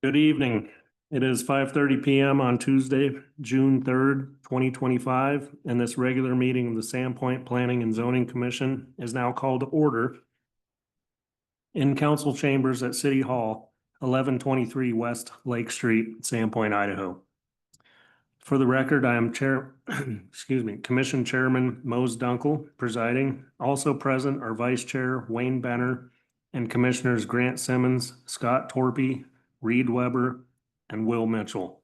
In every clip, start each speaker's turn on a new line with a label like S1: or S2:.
S1: Good evening. It is 5:30 PM on Tuesday, June 3rd, 2025, and this regular meeting of the Sandpoint Planning and Zoning Commission is now called to order in council chambers at City Hall, 1123 West Lake Street, Sandpoint, Idaho. For the record, I am Commission Chairman Mose Dunkel presiding. Also present are Vice Chair Wayne Benner and Commissioners Grant Simmons, Scott Torpy, Reed Weber, and Will Mitchell.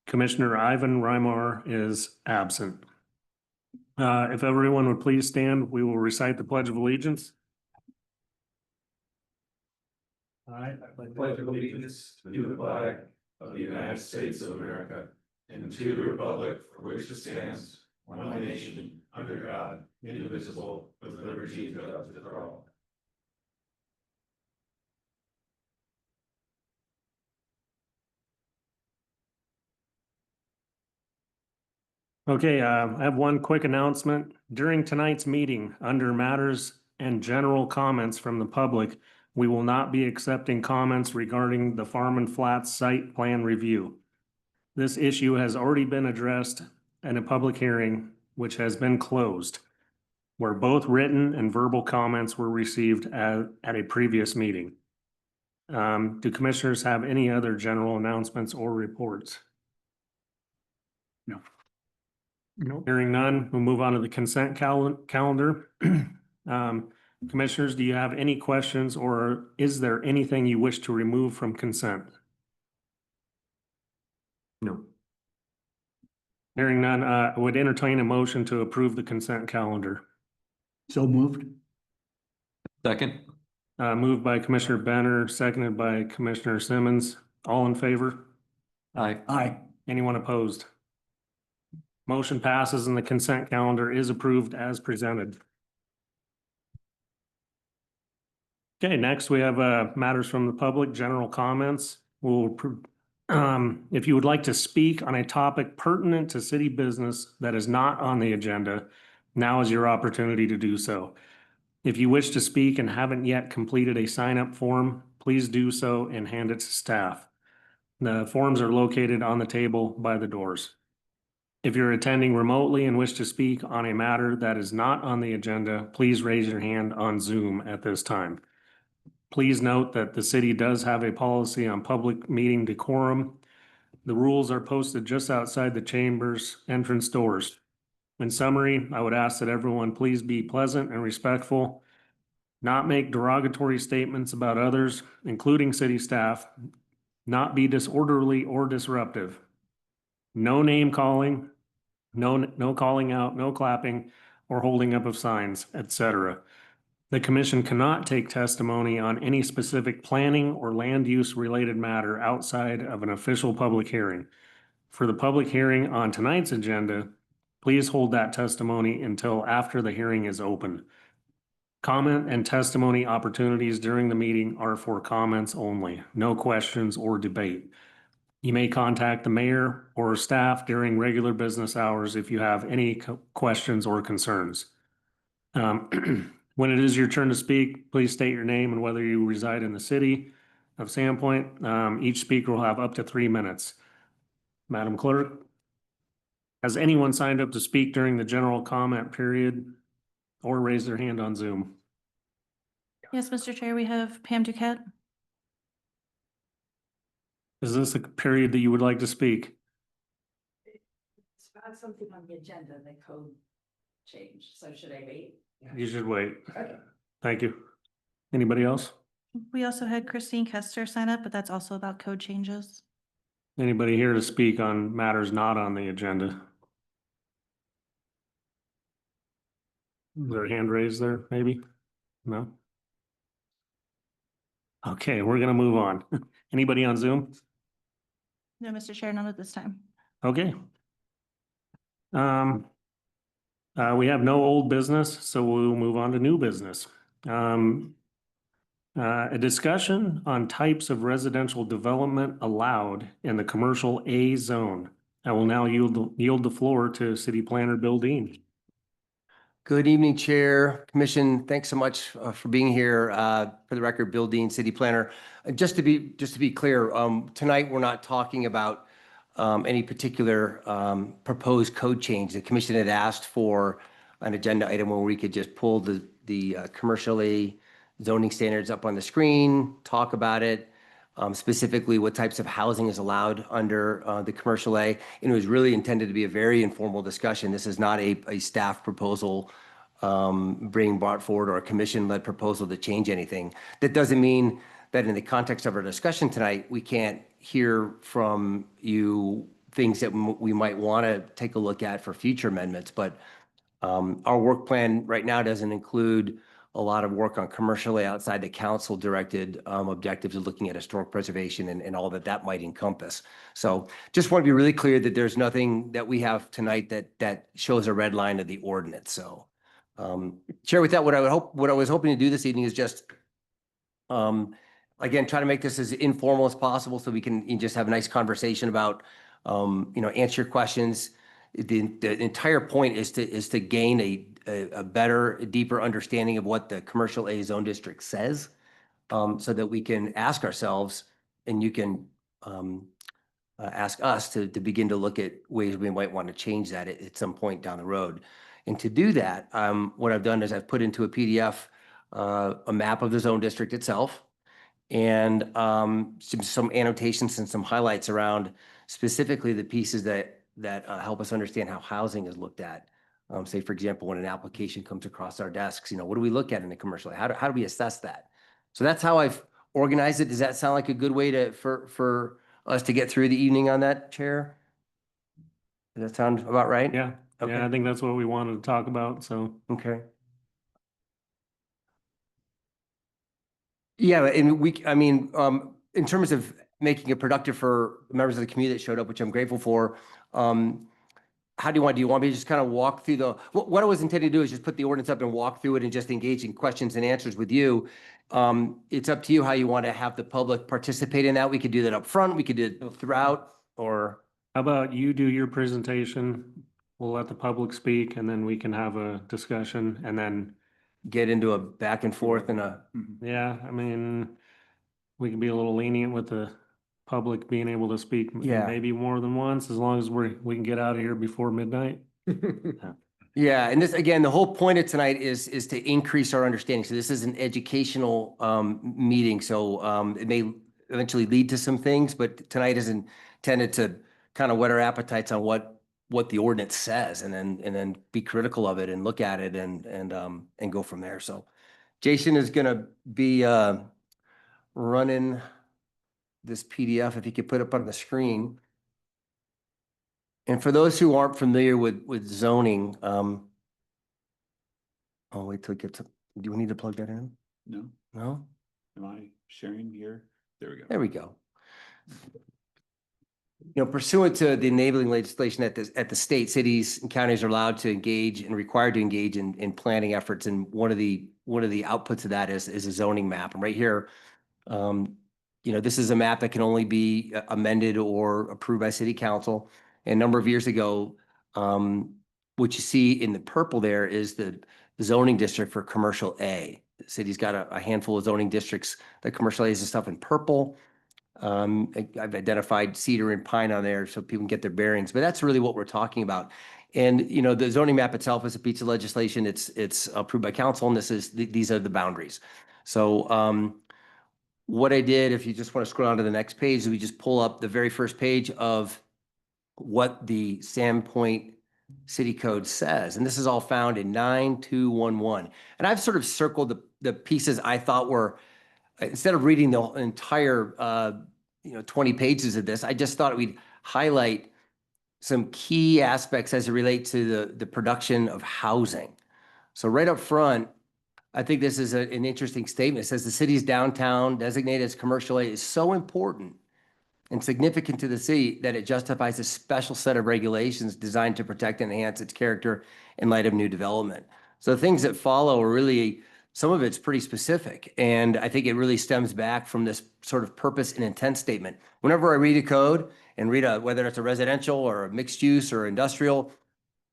S1: Commissioner Ivan Reimar is absent. If everyone would please stand, we will recite the Pledge of Allegiance.
S2: I pledge allegiance to the flag of the United States of America and to the republic for which it stands, one nation, under God, indivisible, with liberty and justice for all.
S1: Okay, I have one quick announcement. During tonight's meeting, under matters and general comments from the public, we will not be accepting comments regarding the Farm and Flats site plan review. This issue has already been addressed in a public hearing, which has been closed, where both written and verbal comments were received at a previous meeting. Do commissioners have any other general announcements or reports? No. No. Hearing none, we'll move on to the consent calendar. Commissioners, do you have any questions, or is there anything you wish to remove from consent? No. Hearing none, I would entertain a motion to approve the consent calendar.
S3: So moved.
S2: Second.
S1: Moved by Commissioner Benner, seconded by Commissioner Simmons. All in favor?
S2: Aye.
S3: Aye.
S1: Anyone opposed? Motion passes and the consent calendar is approved as presented. Okay, next we have matters from the public, general comments. If you would like to speak on a topic pertinent to city business that is not on the agenda, now is your opportunity to do so. If you wish to speak and haven't yet completed a sign-up form, please do so and hand it to staff. The forms are located on the table by the doors. If you're attending remotely and wish to speak on a matter that is not on the agenda, please raise your hand on Zoom at this time. Please note that the city does have a policy on public meeting decorum. The rules are posted just outside the chamber's entrance doors. In summary, I would ask that everyone please be pleasant and respectful, not make derogatory statements about others, including city staff, not be disorderly or disruptive. No name calling, no calling out, no clapping or holding up of signs, etc. The commission cannot take testimony on any specific planning or land use related matter outside of an official public hearing. For the public hearing on tonight's agenda, please hold that testimony until after the hearing is open. Comment and testimony opportunities during the meeting are for comments only, no questions or debate. You may contact the mayor or staff during regular business hours if you have any questions or concerns. When it is your turn to speak, please state your name and whether you reside in the city of Sandpoint. Each speaker will have up to 3 minutes. Madam Clerk, has anyone signed up to speak during the general comment period or raise their hand on Zoom?
S4: Yes, Mr. Chair, we have Pam Duquette.
S1: Is this a period that you would like to speak?
S5: It's not something on the agenda, the code changed, so should I wait?
S1: You should wait.
S5: Okay.
S1: Thank you. Anybody else?
S4: We also had Christine Kester sign up, but that's also about code changes.
S1: Anybody here to speak on matters not on the agenda? Is there a hand raised there, maybe? No? Okay, we're gonna move on. Anybody on Zoom?
S4: No, Mr. Chair, none at this time.
S1: Okay. We have no old business, so we'll move on to new business. A discussion on types of residential development allowed in the commercial A zone. I will now yield the floor to City Planner Bill Dean.
S6: Good evening, Chair, Commission. Thanks so much for being here. For the record, Bill Dean, City Planner. Just to be clear, tonight we're not talking about any particular proposed code change. The Commission had asked for an agenda item where we could just pull the commercial A zoning standards up on the screen, talk about it, specifically what types of housing is allowed under the commercial A. And it was really intended to be a very informal discussion. This is not a staff proposal being brought forward or a commission-led proposal to change anything. That doesn't mean that in the context of our discussion tonight, we can't hear from you things that we might want to take a look at for future amendments. But our work plan right now doesn't include a lot of work on commercial A outside the council-directed objectives of looking at historic preservation and all that might encompass. So just want to be really clear that there's nothing that we have tonight that shows a red line of the ordinance. So Chair, with that, what I was hoping to do this evening is just again, try to make this as informal as possible so we can just have a nice conversation about answer your questions. The entire point is to gain a better, deeper understanding of what the commercial A zone district says, so that we can ask ourselves, and you can ask us to begin to look at ways we might want to change that at some point down the road. And to do that, what I've done is I've put into a PDF a map of the zone district itself, and some annotations and some highlights around specifically the pieces that help us understand how housing is looked at. Say, for example, when an application comes across our desks, what do we look at in the commercial? How do we assess that? So that's how I've organized it. Does that sound like a good way for us to get through the evening on that, Chair? Does that sound about right?
S1: Yeah,
S6: Okay.
S1: yeah, I think that's what we wanted to talk about, so.
S6: Okay. Yeah, and in terms of making it productive for members of the community that showed up, which I'm grateful for, how do you want me to just kind of walk through what I was intending to do is just put the ordinance up and walk through it and just engage in questions and answers with you. It's up to you how you want to have the public participate in that. We could do that up front. We could do it throughout, or.
S1: How about you do your presentation? We'll let the public speak and then we can have a discussion and then,
S6: Get into a back and forth and
S1: yeah, I mean, we can be a little lenient with the public being able to speak
S6: Yeah.
S1: maybe more than once, as long as we can get out of here before midnight.
S6: Yeah, and this, again, the whole point of tonight is to increase our understanding. So this is an educational meeting, so it may eventually lead to some things, but tonight is intended to kind of whet our appetites on what the ordinance says, and then be critical of it and look at it and go from there. So Jason is gonna be running this PDF, if you could put it up on the screen. And for those who aren't familiar with zoning, I'll wait till it gets up. Do we need to plug that in?
S3: No,
S6: No?
S3: am I sharing here? There we go.
S6: There we go. Pursuant to the enabling legislation at the state, cities and counties are allowed to engage and required to engage in planning efforts. And one of the outputs of that is a zoning map. And right here, this is a map that can only be amended or approved by city council. And a number of years ago, what you see in the purple there is the zoning district for commercial A. The city's got a handful of zoning districts. The commercial A is the stuff in purple. I've identified cedar and pine on there so people can get their bearings, but that's really what we're talking about. And, the zoning map itself is a piece of legislation. It's approved by council, and these are the boundaries. So, what I did, if you just want to scroll on to the next page, we just pull up the very first page of what the Sandpoint City Code says. And this is all found in 9211. And I've sort of circled the pieces I thought were, instead of reading the entire 20 pages of this, I just thought we'd highlight some key aspects as it relates to the production of housing. So right up front, I think this is an interesting statement. It says the city's downtown designated as commercial A is so important and significant to the city that it justifies a special set of regulations designed to protect and enhance its character in light of new development. So the things that follow are really, some of it's pretty specific. And I think it really stems back from this sort of purpose and intent statement. Whenever I read a code and whether it's a residential or a mixed use or industrial,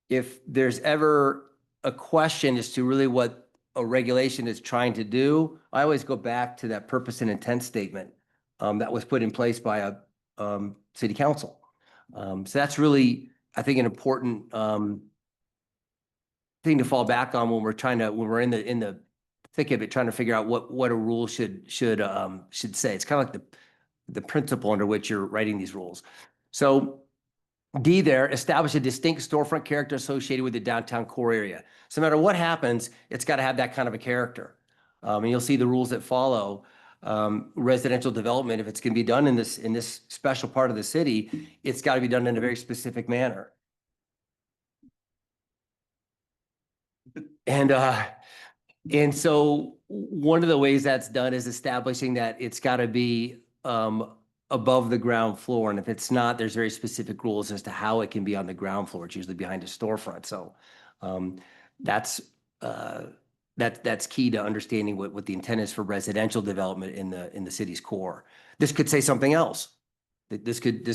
S6: if there's ever a question as to really what a regulation is trying to do, I always go back to that purpose and intent statement that was put in place by a city council. So that's really, I think, an important thing to fall back on when we're in the thick of it, trying to figure out what a rule should say. It's kind of like the principle under which you're writing these rules. So D there, establish a distinct storefront character associated with the downtown core area. So no matter what happens, it's got to have that kind of a character. And you'll see the rules that follow. Residential development, if it's going to be done in this special part of the city, it's got to be done in a very specific manner. And so one of the ways that's done is establishing that it's got to be above the ground floor. And if it's not, there's very specific rules as to how it can be on the ground floor. It's usually behind a storefront. So that's key to understanding what the intent is for residential development in the city's core. This could say something else. This could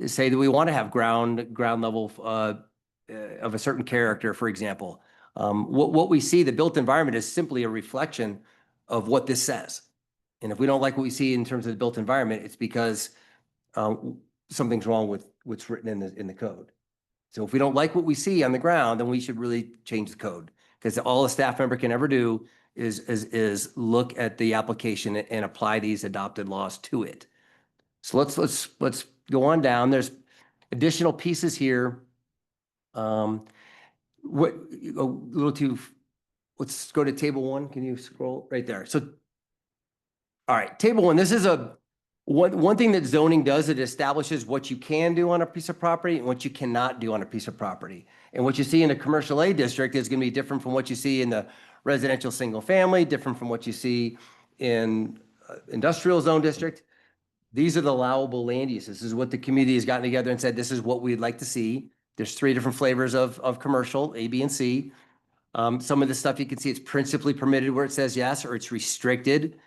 S6: say that we want to have ground level of a certain character, for example. What we see, the built environment, is simply a reflection of what this says. And if we don't like what we see in terms of the built environment, it's because something's wrong with what's written in the code. So if we don't like what we see on the ground, then we should really change the code, because all a staff member can ever do is look at the application and apply these adopted laws to it. So let's go on down. There's additional pieces here. What a little too. Let's go to table 1. Can you scroll right there? So, all right, table 1. This is one thing that zoning does. It establishes what you can do on a piece of property and what you cannot do on a piece of property. And what you see in the commercial A district is going to be different from what you see in the residential single family, different from what you see in industrial zone district. These are the allowable land uses. This is what the community has gotten together and said, this is what we'd like to see. There's 3 different flavors of commercial, A, B, and C. Some of the stuff you can see, it's principally permitted where it says yes, or it's restricted,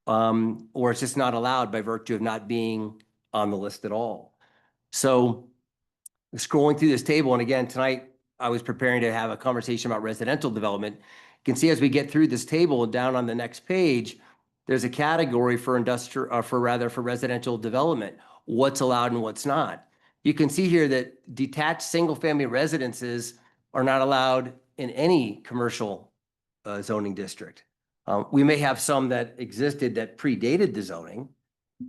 S6: or it's just not allowed by virtue of not being on the list at all. So scrolling through this table, and again, tonight I was preparing to have a conversation about residential development. You can see as we get through this table down on the next page, there's a category for for residential development, what's allowed and what's not. You can see here that detached single-family residences are not allowed in any commercial zoning district. We may have some that existed that predated the zoning.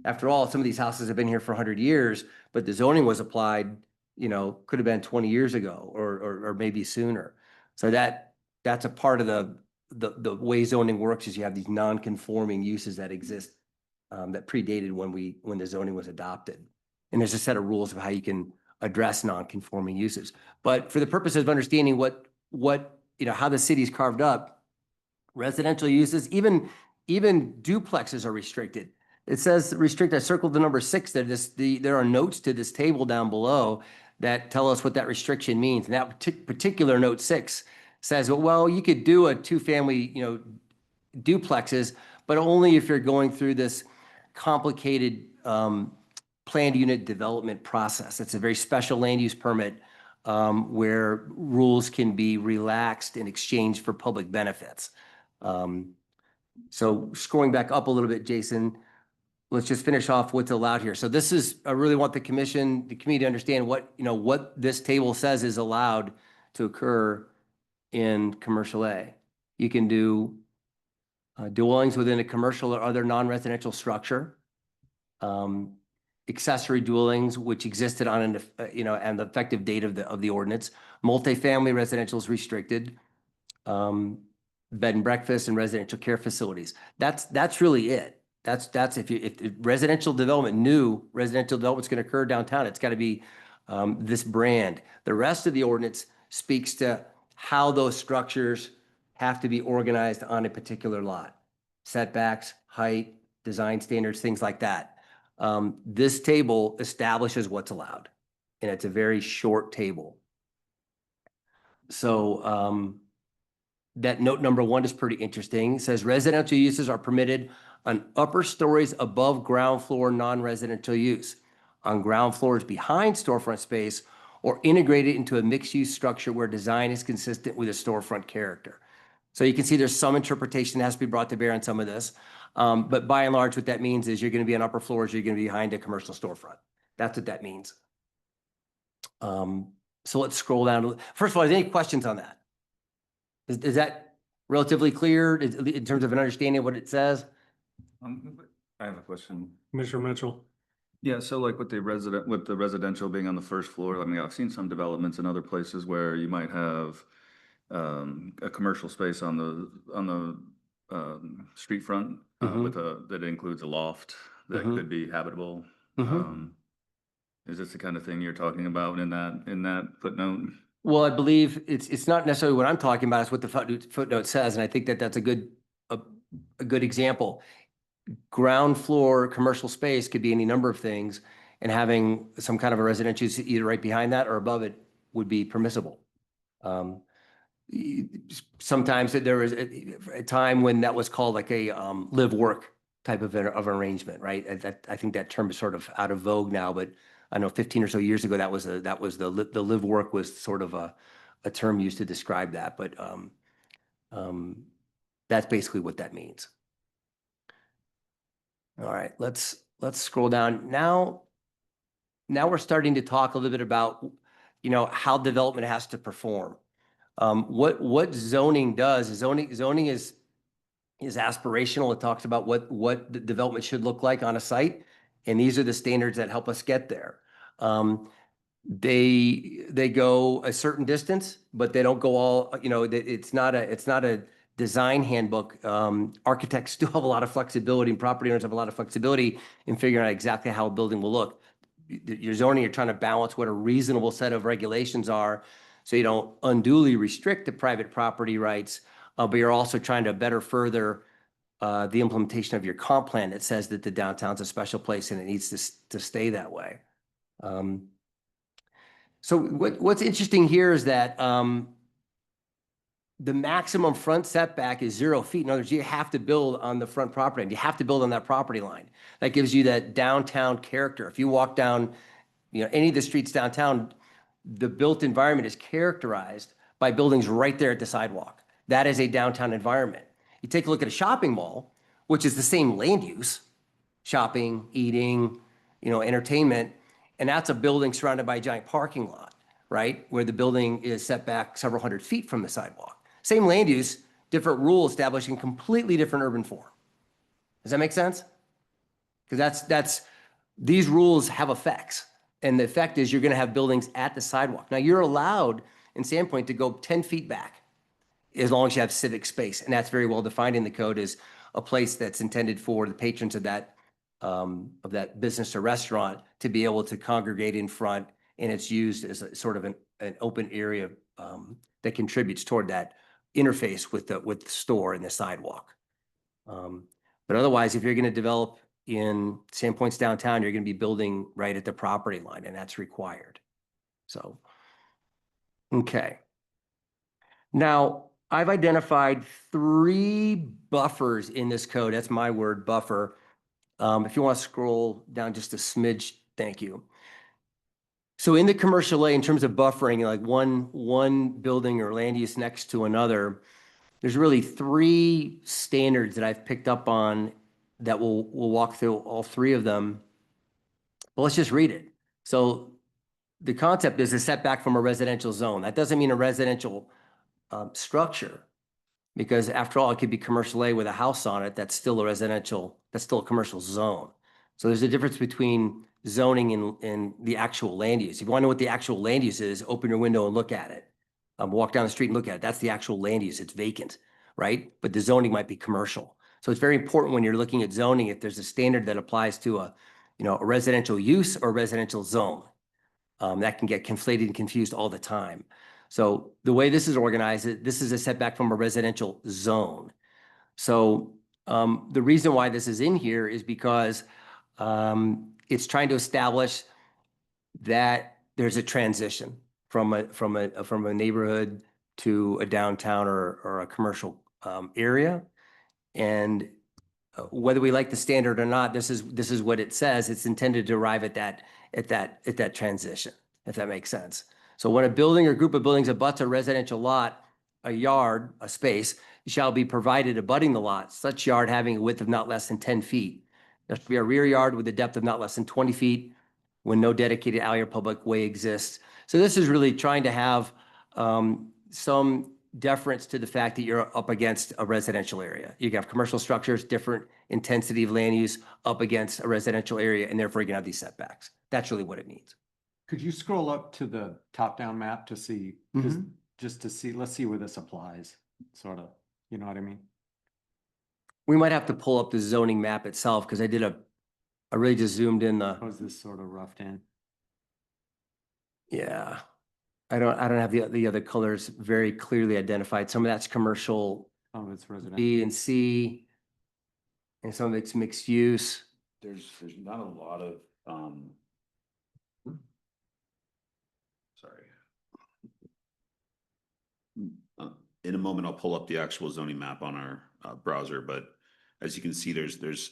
S6: After all, some of these houses have been here for 100 years, but the zoning was applied, could have been 20 years ago or maybe sooner. So that's a part of the way zoning works, is you have these non-conforming uses that exist that predated when the zoning was adopted. And there's a set of rules of how you can address non-conforming uses. But for the purposes of understanding how the city's carved up, residential uses, even duplexes are restricted. It says restrict. I circled the number 6 there. There are notes to this table down below that tell us what that restriction means. And that particular note 6 says, well, you could do a 2-family, duplexes, but only if you're going through this complicated planned unit development process. It's a very special land use permit where rules can be relaxed in exchange for public benefits. So scrolling back up a little bit, Jason, let's just finish off what's allowed here. So this is, I really want the community to understand what this table says is allowed to occur in commercial A. You can do dwellings within a commercial or other non-residential structure, accessory dwellings which existed on an the effective date of the ordinance. Multifamily residential is restricted. Bed and breakfast and residential care facilities. That's really it. That's if residential development, new residential development's going to occur downtown, it's got to be this brand. The rest of the ordinance speaks to how those structures have to be organized on a particular lot. Setbacks, height, design standards, things like that. This table establishes what's allowed, and it's a very short table. So that note number 1 is pretty interesting. It says residential uses are permitted on upper stories above ground floor non-residential use, on ground floors behind storefront space, or integrated into a mixed-use structure where design is consistent with a storefront character. So you can see there's some interpretation that has to be brought to bear on some of this. But by and large, what that means is you're going to be on upper floors, you're going to be behind a commercial storefront. That's what that means. So let's scroll down. First of all, is there any questions on that? Is that relatively clear in terms of an understanding of what it says?
S2: I have a question.
S1: Commissioner Mitchell.
S2: Yeah, so like with the residential being on the first floor, I mean, I've seen some developments in other places where you might have a commercial space on the street front that includes a loft that could be habitable. Is this the kind of thing you're talking about in that footnote?
S6: Well, I believe it's not necessarily what I'm talking about, it's what the footnote says, and I think that that's a good example. Ground floor commercial space could be any number of things, and having some kind of a residential use either right behind that or above it would be permissible. Sometimes there was a time when that was called like a live work type of an arrangement, right? I think that term is sort of out of vogue now, but I know 15 or so years ago that was the live work was sort of a term used to describe that, but that's basically what that means. All right, let's scroll down. Now we're starting to talk a little bit about, how development has to perform. What zoning does is zoning is aspirational. It talks about what the development should look like on a site, and these are the standards that help us get there. They go a certain distance, but they don't go all. It's not a design handbook. Architects still have a lot of flexibility, and property owners have a lot of flexibility in figuring out exactly how a building will look. Your zoning, you're trying to balance what a reasonable set of regulations are, so you don't unduly restrict the private property rights, but you're also trying to better further the implementation of your comp plan that says that the downtown's a special place and it needs to stay that way. So what's interesting here is that the maximum front setback is 0 feet. In other words, you have to build on the front property line. You have to build on that property line. That gives you that downtown character. If you walk down, any of the streets downtown, the built environment is characterized by buildings right there at the sidewalk. That is a downtown environment. You take a look at a shopping mall, which is the same land use, shopping, eating, entertainment, and that's a building surrounded by a giant parking lot, right? Where the building is set back several hundred feet from the sidewalk. Same land use, different rule establishing completely different urban form. Does that make sense? Because these rules have effects. And the effect is you're going to have buildings at the sidewalk. Now, you're allowed in Sandpoint to go 10 feet back as long as you have civic space. And that's very well defined in the code as a place that's intended for the patrons of that business or restaurant to be able to congregate in front. And it's used as a sort of an open area that contributes toward that interface with the store and the sidewalk. But otherwise, if you're going to develop in Sandpoint's downtown, you're going to be building right at the property line, and that's required. So, okay. Now, I've identified 3 buffers in this code. That's my word, buffer. If you want to scroll down just a smidge, thank you. So in the commercial A, in terms of buffering, like one building or land use next to another, there's really 3 standards that I've picked up on that we'll walk through all 3 of them. Well, let's just read it. So the concept is a setback from a residential zone. That doesn't mean a residential structure, because after all, it could be commercial A with a house on it. That's still a commercial zone. So there's a difference between zoning and the actual land use. If you want to know what the actual land use is, open your window and look at it. Walk down the street and look at it. That's the actual land use. It's vacant, right? But the zoning might be commercial. So it's very important when you're looking at zoning, if there's a standard that applies to a residential use or residential zone. That can get conflated and confused all the time. So the way this is organized, this is a setback from a residential zone. So the reason why this is in here is because it's trying to establish that there's a transition from a neighborhood to a downtown or a commercial area. And whether we like the standard or not, this is what it says. It's intended to arrive at that transition. if that makes sense. So when a building or group of buildings abuts a residential lot, a yard, a space, shall be provided abutting the lot, such yard having a width of not less than 10 feet. There should be a rear yard with a depth of not less than 20 feet when no dedicated alley or public way exists. So this is really trying to have some deference to the fact that you're up against a residential area. You have commercial structures, different intensity of land use up against a residential area, and therefore you're gonna have these setbacks. That's really what it means.
S7: Could you scroll up to the top-down map to see, just to see, let's see where this applies, sort of, you know what I mean?
S6: We might have to pull up the zoning map itself because I really just zoomed in the,
S7: How's this sort of roughed in?
S6: yeah. I don't have the other colors very clearly identified. Some of that's commercial
S7: Oh, it's residential.
S6: B and C, and some of it's mixed use.
S3: There's not a lot of, sorry. In a moment, I'll pull up the actual zoning map on our browser, but as you can see, there's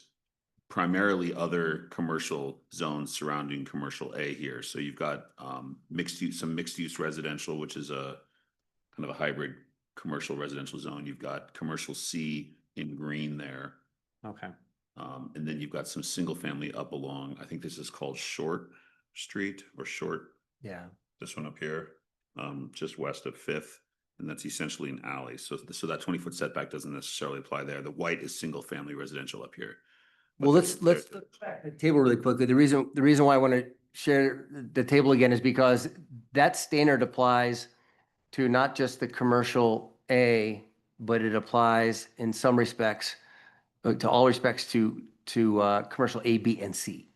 S3: primarily other commercial zones surrounding commercial A here. So you've got mixed use, some mixed use residential, which is a kind of a hybrid commercial residential zone. You've got commercial C in green there.
S7: Okay.
S6: And then you've got some single family up along, I think this is called Short Street or Short. Yeah. This one up here, just west of Fifth. And that's essentially an alley. So that 20-foot setback doesn't necessarily apply there. The white is single family residential up here. Well, let's look back at the table really quickly. The reason why I want to share the table again is because that standard applies to not just the commercial A, but it applies in some respects to all respects to commercial A, B, and C.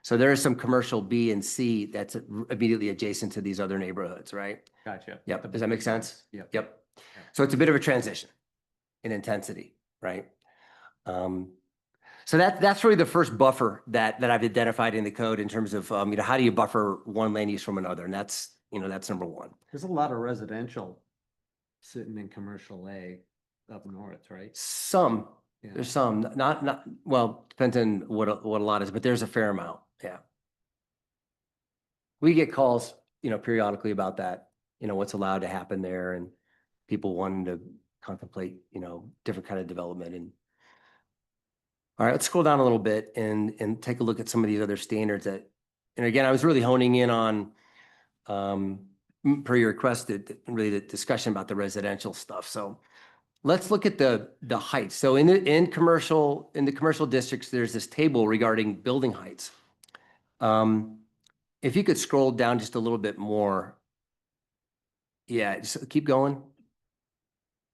S6: So there is some commercial B and C that's immediately adjacent to these other neighborhoods, right?
S7: Gotcha.
S6: Yep. Does that make sense?
S7: Yep.
S6: Yep. So it's a bit of a transition in intensity, right? So that's really the first buffer that I've identified in the code in terms of, how do you buffer one land use from another? And that's number one.
S7: There's a lot of residential sitting in commercial A up north, right?
S6: Some,
S7: Yeah.
S6: there's some, not, well, depends on what a lot is, but there's a fair amount, yeah. We get calls, periodically about that, what's allowed to happen there and people wanting to contemplate, different kind of development. And all right, let's scroll down a little bit and take a look at some of these other standards that, and again, I was really honing in on, per your request, really the discussion about the residential stuff. So let's look at the heights. So in the commercial districts, there's this table regarding building heights. If you could scroll down just a little bit more. Yeah, just keep going.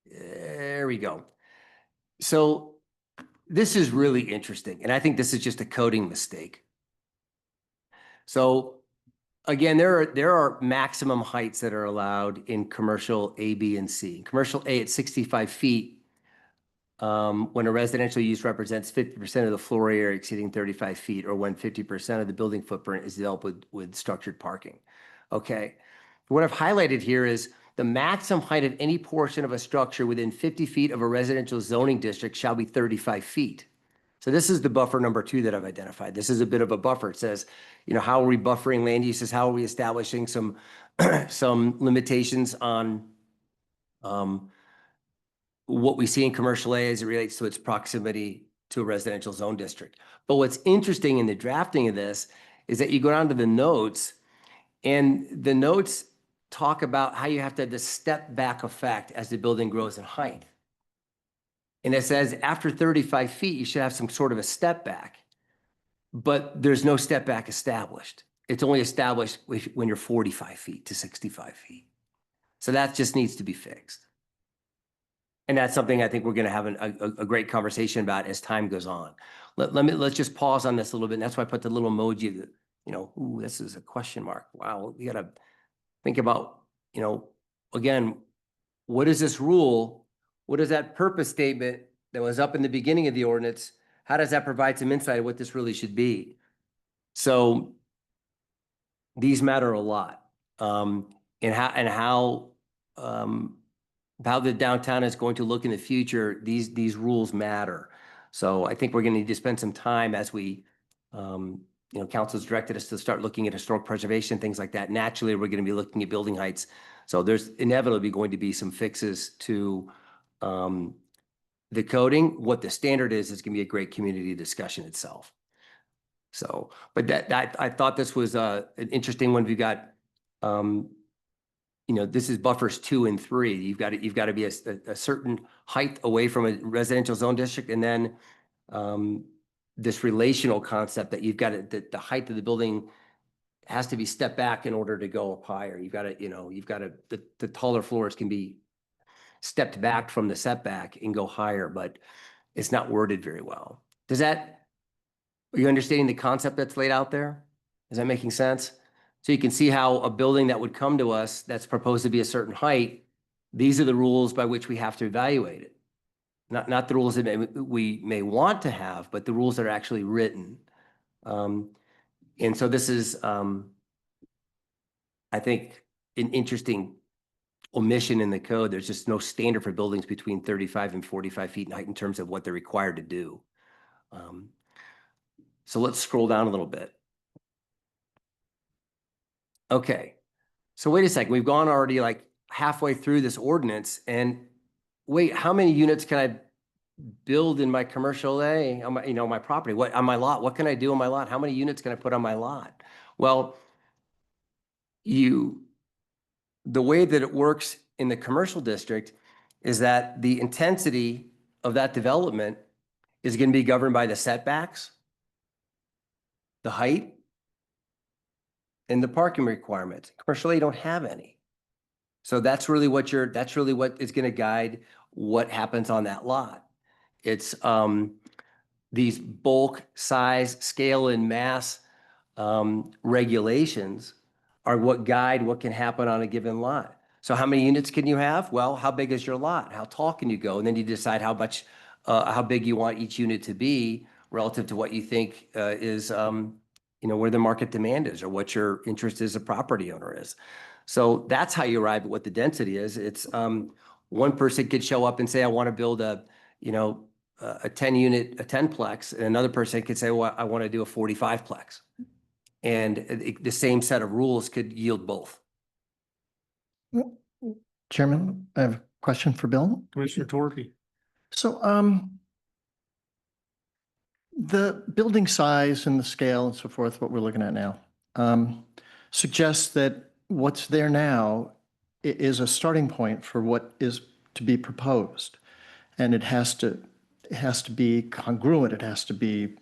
S6: There we go. So this is really interesting, and I think this is just a coding mistake. So again, there are maximum heights that are allowed in commercial A, B, and C. Commercial A at 65 feet, when a residential use represents 50% of the floor area exceeding 35 feet, or when 50% of the building footprint is developed with structured parking. Okay. What I've highlighted here is the maximum height of any portion of a structure within 50 feet of a residential zoning district shall be 35 feet. So this is the buffer number 2 that I've identified. This is a bit of a buffer. It says, how are we buffering land uses? How are we establishing some limitations on what we see in commercial A as it relates to its proximity to a residential zone district. But what's interesting in the drafting of this is that you go down to the notes, and the notes talk about how you have to have this step back effect as the building grows in height. And it says after 35 feet, you should have some sort of a step back, but there's no step back established. It's only established when you're 45 feet to 65 feet. So that just needs to be fixed. And that's something I think we're going to have a great conversation about as time goes on. Let's just pause on this a little bit. And that's why I put the little emoji that, ooh, this is a question mark. Wow, we got to think about, again, what is this rule? What is that purpose statement that was up in the beginning of the ordinance? How does that provide some insight of what this really should be? So these matter a lot, and how the downtown is going to look in the future. These rules matter. So I think we're going to need to spend some time as we council's directed us to start looking at historic preservation, things like that. Naturally, we're going to be looking at building heights. So there's inevitably going to be some fixes to the coding. What the standard is going to be a great community discussion itself. So, but that I thought this was an interesting one. We've got, this is buffers 2 and 3. You've got to be a certain height away from a residential zone district, and then this relational concept that you've got to, the height of the building has to be stepped back in order to go up higher. The taller floors can be stepped back from the setback and go higher, but it's not worded very well. Are you understanding the concept that's laid out there? Is that making sense? So you can see how a building that would come to us that's proposed to be a certain height, these are the rules by which we have to evaluate it. Not the rules that we may want to have, but the rules that are actually written. And so this is, I think, an interesting omission in the code. There's just no standard for buildings between 35 and 45 feet in height in terms of what they're required to do. So let's scroll down a little bit. Okay, so wait a second. We've gone already like halfway through this ordinance, and wait, how many units can I build in my commercial A on my, my property? What on my lot? What can I do on my lot? How many units can I put on my lot? Well, the way that it works in the commercial district is that the intensity of that development is going to be governed by the setbacks, the height, and the parking requirements. Commercially, you don't have any. So that's really what is going to guide what happens on that lot. It's these bulk, size, scale, and mass regulations are what guide what can happen on a given lot. So how many units can you have? Well, how big is your lot? How tall can you go? And then you decide how big you want each unit to be relative to what you think is where the market demand is or what your interest as a property owner is. So that's how you arrive at what the density is. It's one person could show up and say, I want to build a 10-plex, and another person could say, well, I want to do a 45-plex. And the same set of rules could yield both.
S8: Chairman, I have a question for Bill.
S1: Commissioner Torpey.
S8: So, the building size and the scale and so forth, what we're looking at now, suggests that what's there now is a starting point for what is to be proposed. And it has to be congruent. It has to be,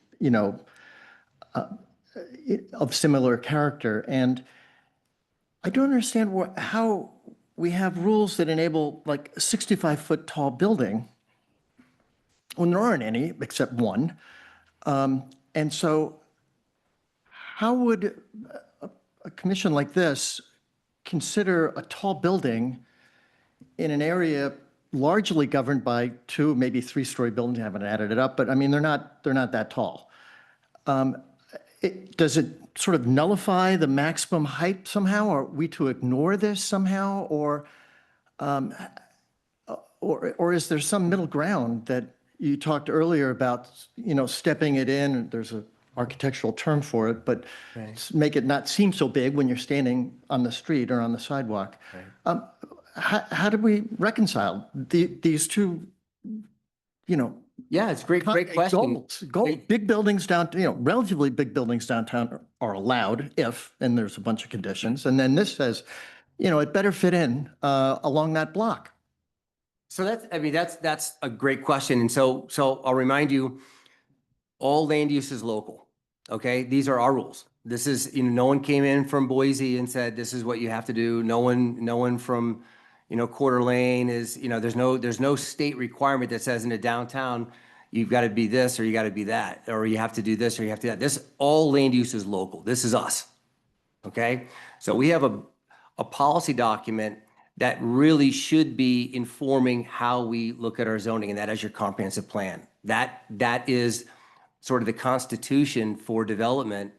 S8: of similar character. And I don't understand how we have rules that enable like a 65-foot tall building when there aren't any except one. And so how would a commission like this consider a tall building in an area largely governed by 2, maybe 3-story buildings? I haven't added it up, but I mean, they're not that tall. Does it sort of nullify the maximum height somehow? Are we to ignore this somehow? Or is there some middle ground that you talked earlier about, stepping it in? There's an architectural term for it, but make it not seem so big when you're standing on the street or on the sidewalk. Right. How do we reconcile these two,
S6: Yeah, it's great question.
S8: Big buildings relatively big buildings downtown are allowed and there's a bunch of conditions. And then this says, it better fit in along that block.
S6: So that's a great question. And so I'll remind you, all land use is local. Okay, these are our rules. This is, no one came in from Boise and said, this is what you have to do. No one from, Coeur d'Alene is, there's no state requirement that says in a downtown, you've got to be this or you got to be that, or you have to do this or you have to do that. This, all land use is local. This is us. Okay, so we have a policy document that really should be informing how we look at our zoning, and that is your comprehensive plan. That is sort of the constitution for development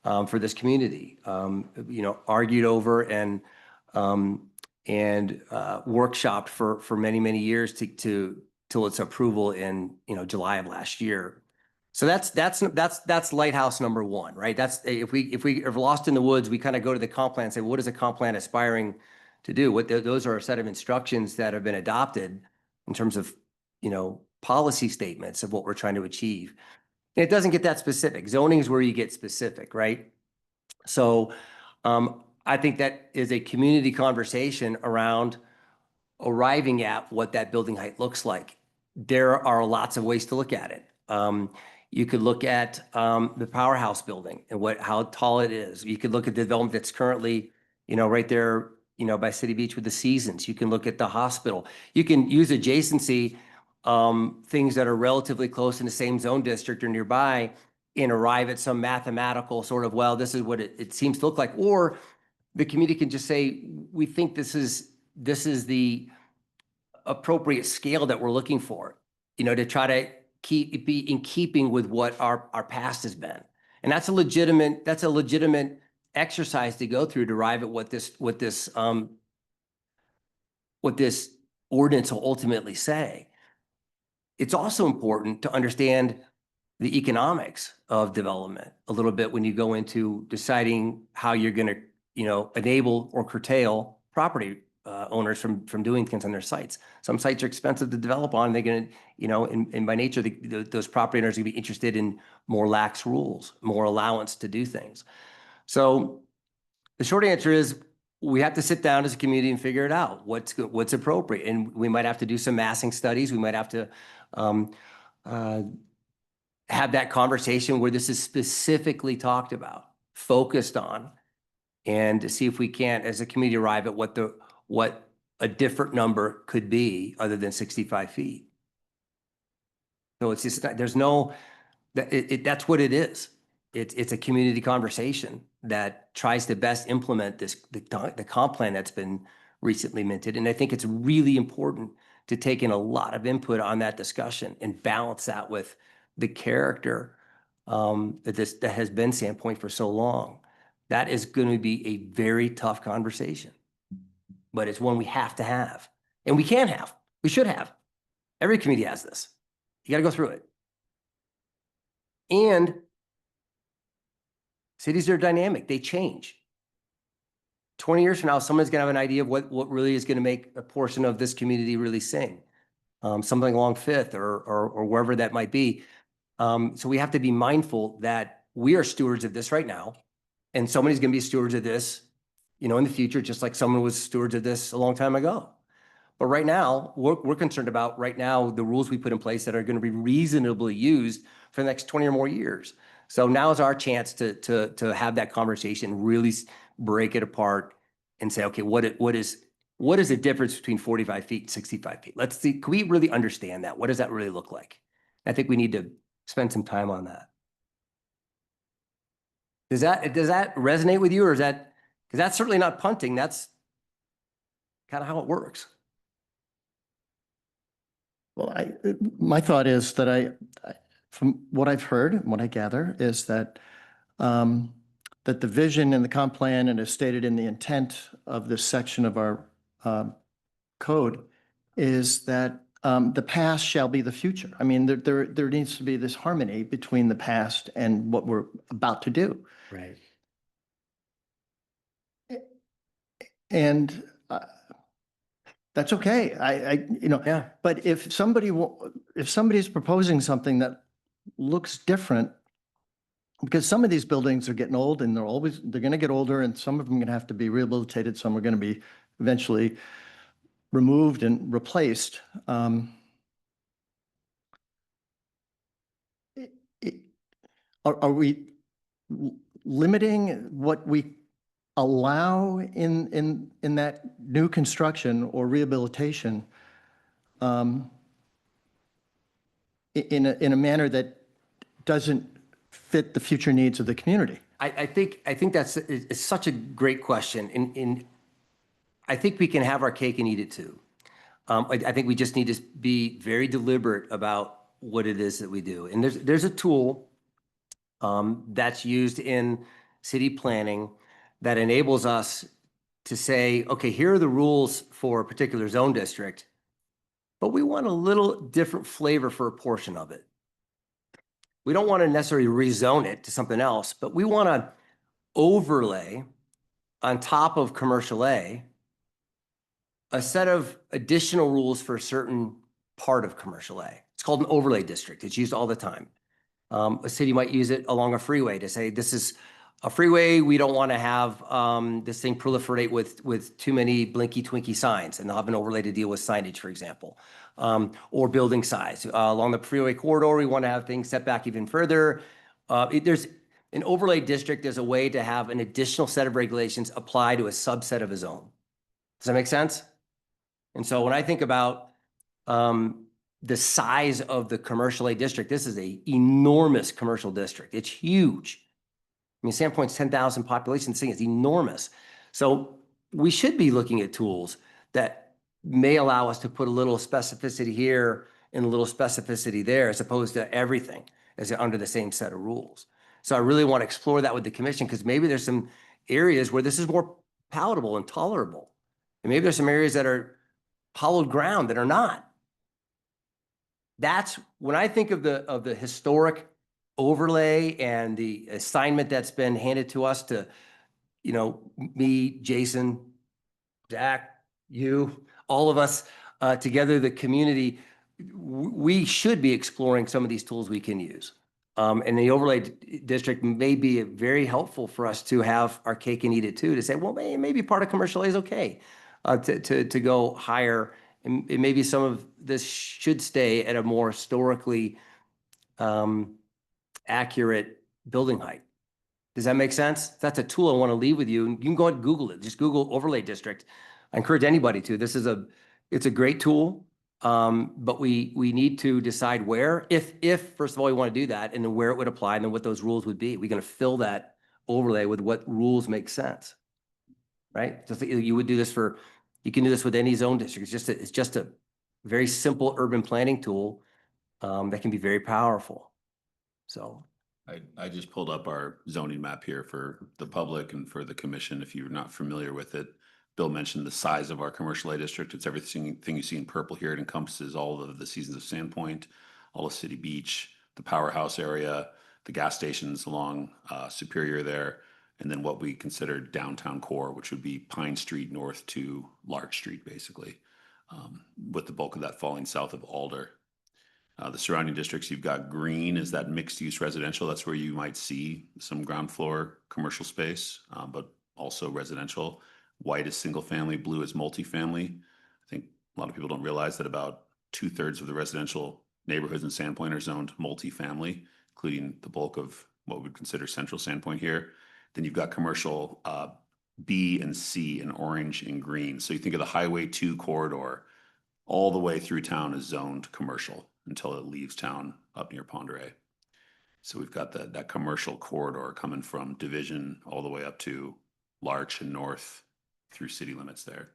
S6: for this community. Argued over and workshopped for many years till its approval in July of last year. So that's lighthouse number one, right? That's, if we are lost in the woods, we kind of go to the comp plan and say, what is a comp plan aspiring to do? Those are a set of instructions that have been adopted in terms of, policy statements of what we're trying to achieve. And it doesn't get that specific. Zoning is where you get specific, right? So I think that is a community conversation around arriving at what that building height looks like. There are lots of ways to look at it. You could look at the powerhouse building and how tall it is. You could look at the development that's currently, right there, by City Beach with the Seasons. You can look at the hospital. You can use adjacency, things that are relatively close in the same zone district or nearby, and arrive at some mathematical sort of, well, this is what it seems to look like. Or the community can just say, we think this is the appropriate scale that we're looking for, to try to be in keeping with what our past has been. And that's a legitimate exercise to go through to arrive at what this ordinance will ultimately say. It's also important to understand the economics of development a little bit when you go into deciding how you're going to, enable or curtail property owners from doing things on their sites. Some sites are expensive to develop on. They're going to, and by nature, those property owners are going to be interested in more lax rules, more allowance to do things. So the short answer is we have to sit down as a community and figure it out. What's appropriate, and we might have to do some massing studies. We might have to have that conversation where this is specifically talked about, focused on, and to see if we can't, as a community, arrive at what a different number could be other than 65 feet. So it's just, there's no, that's what it is. It's a community conversation that tries to best implement the comp plan that's been recently minted. And I think it's really important to take in a lot of input on that discussion and balance that with the character that has been Sandpoint for so long. That is going to be a very tough conversation, but it's one we have to have, and we can have. We should have. Every community has this. You got to go through it. And cities are dynamic. They change. 20 years from now, someone's going to have an idea of what really is going to make a portion of this community really sing. Something along Fifth or wherever that might be. So we have to be mindful that we are stewards of this right now. And somebody's going to be stewards of this, in the future, just like someone was stewards of this a long time ago. But right now, we're concerned about the rules we put in place that are going to be reasonably used for the next 20 or more years. So now is our chance to have that conversation, really break it apart and say, okay, what is the difference between 45 feet and 65 feet? Let's see, can we really understand that? What does that really look like? I think we need to spend some time on that. Does that resonate with you, or because that's certainly not punting. That's kind of how it works.
S8: Well, my thought is that from what I've heard and what I gather is that that the vision and the comp plan, and as stated in the intent of this section of our code, is that the past shall be the future. I mean, there needs to be this harmony between the past and what we're about to do.
S6: Right.
S8: And that's okay.
S6: Yeah.
S8: But if somebody's proposing something that looks different, because some of these buildings are getting old and they're going to get older, and some of them are going to have to be rehabilitated. Some are going to be eventually removed and replaced. Are we limiting what we allow in that new construction or rehabilitation in a manner that doesn't fit the future needs of the community?
S6: I think it's such a great question, and I think we can have our cake and eat it too. I think we just need to be very deliberate about what it is that we do. And there's a tool that's used in city planning that enables us to say, okay, here are the rules for a particular zone district, but we want a little different flavor for a portion of it. We don't want to necessarily rezone it to something else, but we want to overlay on top of commercial A a set of additional rules for a certain part of commercial A. It's called an overlay district. It's used all the time. A city might use it along a freeway to say, this is a freeway. We don't want to have this thing proliferate with too many blinky twinky signs, and they'll have an overlay to deal with signage, for example, or building size. Along the freeway corridor, we want to have things set back even further. There's an overlay district as a way to have an additional set of regulations apply to a subset of a zone. Does that make sense? And so when I think about the size of the commercial A district, this is a enormous commercial district. It's huge. I mean, Sandpoint's 10,000 population, this thing is enormous. So we should be looking at tools that may allow us to put a little specificity here and a little specificity there, as opposed to everything as under the same set of rules. So I really want to explore that with the commission, because maybe there's some areas where this is more palatable and tolerable. And maybe there's some areas that are hollowed ground that are not. That's when I think of the historic overlay and the assignment that's been handed to us to, you know, me, Jason, Jack, you, all of us together, the community, we should be exploring some of these tools we can use. And the overlay district may be very helpful for us to have our cake and eat it too, to say, well, maybe part of commercial A is okay to go higher. And maybe some of this should stay at a more historically accurate building height. Does that make sense? That's a tool I want to leave with you. And you can go ahead and Google it. Just Google overlay district. I encourage anybody to. It's a great tool. But we need to decide where, if first of all, we want to do that, and then where it would apply, and then what those rules would be. We're going to fill that overlay with what rules make sense, right? Just like you would do this for, you can do this with any zone district. It's just a very simple urban planning tool that can be very powerful. So
S3: I just pulled up our zoning map here for the public and for the commission. If you're not familiar with it, Bill mentioned the size of our commercial A district. It's everything you see in purple here. It encompasses all of the seasons of Sandpoint, all of City Beach, the powerhouse area, the gas stations along Superior there, and then what we consider downtown core, which would be Pine Street north to Larch Street, basically, with the bulk of that falling south of Alder. The surrounding districts, you've got green is that mixed-use residential. That's where you might see some ground floor commercial space, but also residential. White is single family, blue is multifamily. I think a lot of people don't realize that about 2/3 of the residential neighborhoods in Sandpoint are zoned multifamily, including the bulk of what we would consider central Sandpoint here. Then you've got commercial B and C in orange and green. So you think of the Highway 2 corridor, all the way through town is zoned commercial until it leaves town up near Ponderay. So we've got that commercial corridor coming from Division all the way up to Larch and north through city limits there.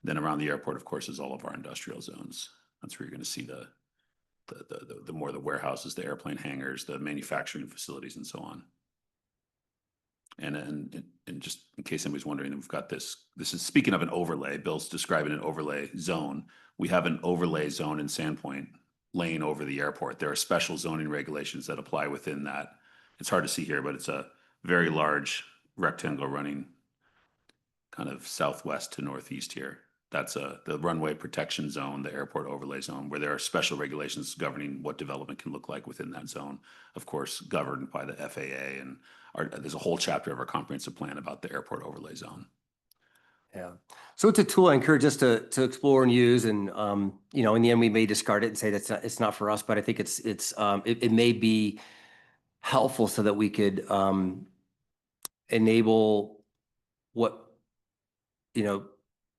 S3: Then around the airport, of course, is all of our industrial zones. That's where you're going to see the more the warehouses, the airplane hangars, the manufacturing facilities, and so on. And just in case anybody's wondering, we've got this is speaking of an overlay. Bill's describing an overlay zone. We have an overlay zone in Sandpoint laying over the airport. There are special zoning regulations that apply within that. It's hard to see here, but it's a very large rectangle running kind of southwest to northeast here. That's the runway protection zone, the airport overlay zone, where there are special regulations governing what development can look like within that zone. Of course, governed by the FAA, and there's a whole chapter of our comprehensive plan about the airport overlay zone.
S6: yeah, so it's a tool I encourage us to explore and use, and you know, in the end, we may discard it and say it's not for us. But I think it may be helpful so that we could enable what, you know,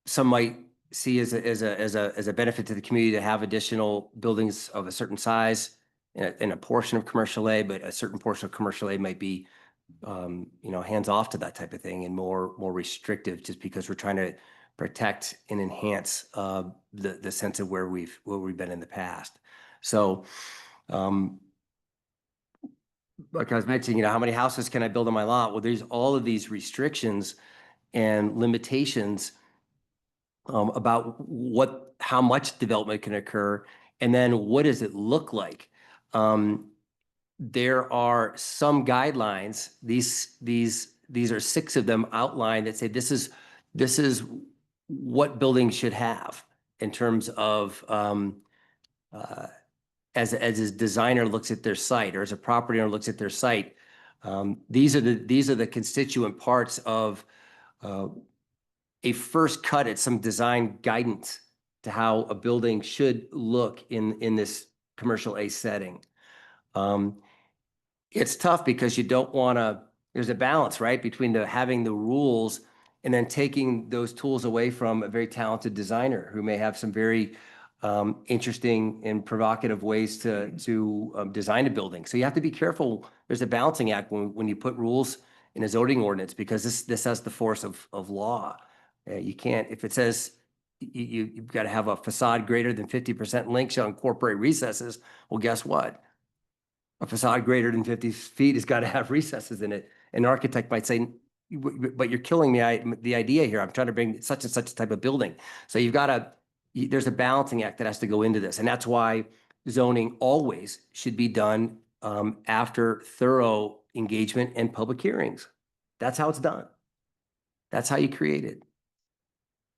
S6: some might see as a benefit to the community to have additional buildings of a certain size in a portion of commercial A, but a certain portion of commercial A might be, you know, hands off to that type of thing and more restrictive, just because we're trying to protect and enhance the sense of where we've been in the past. So, like I was mentioning, you know, how many houses can I build on my lot? Well, there's all of these restrictions and limitations about how much development can occur, and then what does it look like? there are some guidelines, these are 6 of them outlined that say this is what buildings should have in terms of, as a designer looks at their site, or as a property owner looks at their site. These are the constituent parts of a first cut at some design guidance to how a building should look in this commercial A setting. It's tough because you don't want to, there's a balance, right, between having the rules and then taking those tools away from a very talented designer who may have some very interesting and provocative ways to design a building. So you have to be careful. There's a balancing act when you put rules in a zoning ordinance, because this has the force of law. You can't, if it says you've got to have a facade greater than 50% length shall incorporate recesses, well, guess what? A facade greater than 50 feet has got to have recesses in it. An architect might say, but you're killing me, the idea here. I'm trying to bring such and such a type of building. So you've got to, there's a balancing act that has to go into this. And that's why zoning always should be done after thorough engagement and public hearings. That's how it's done. That's how you create it.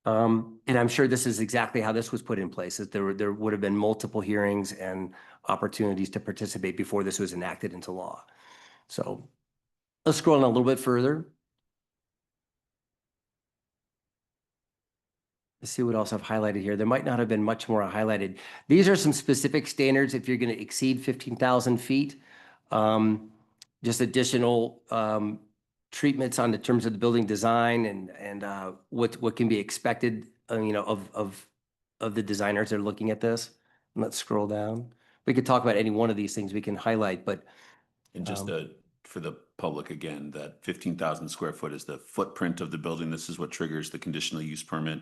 S6: And I'm sure this is exactly how this was put in place, that there would have been multiple hearings and opportunities to participate before this was enacted into law. So let's scroll on a little bit further. Let's see what else I've highlighted here. There might not have been much more highlighted. These are some specific standards if you're going to exceed 15,000 feet. Just additional treatments on the terms of the building design and what can be expected, of the designers that are looking at this. And let's scroll down. We could talk about any one of these things we can highlight, but.
S3: And just for the public again, that 15,000 square foot is the footprint of the building. This is what triggers the conditional use permit.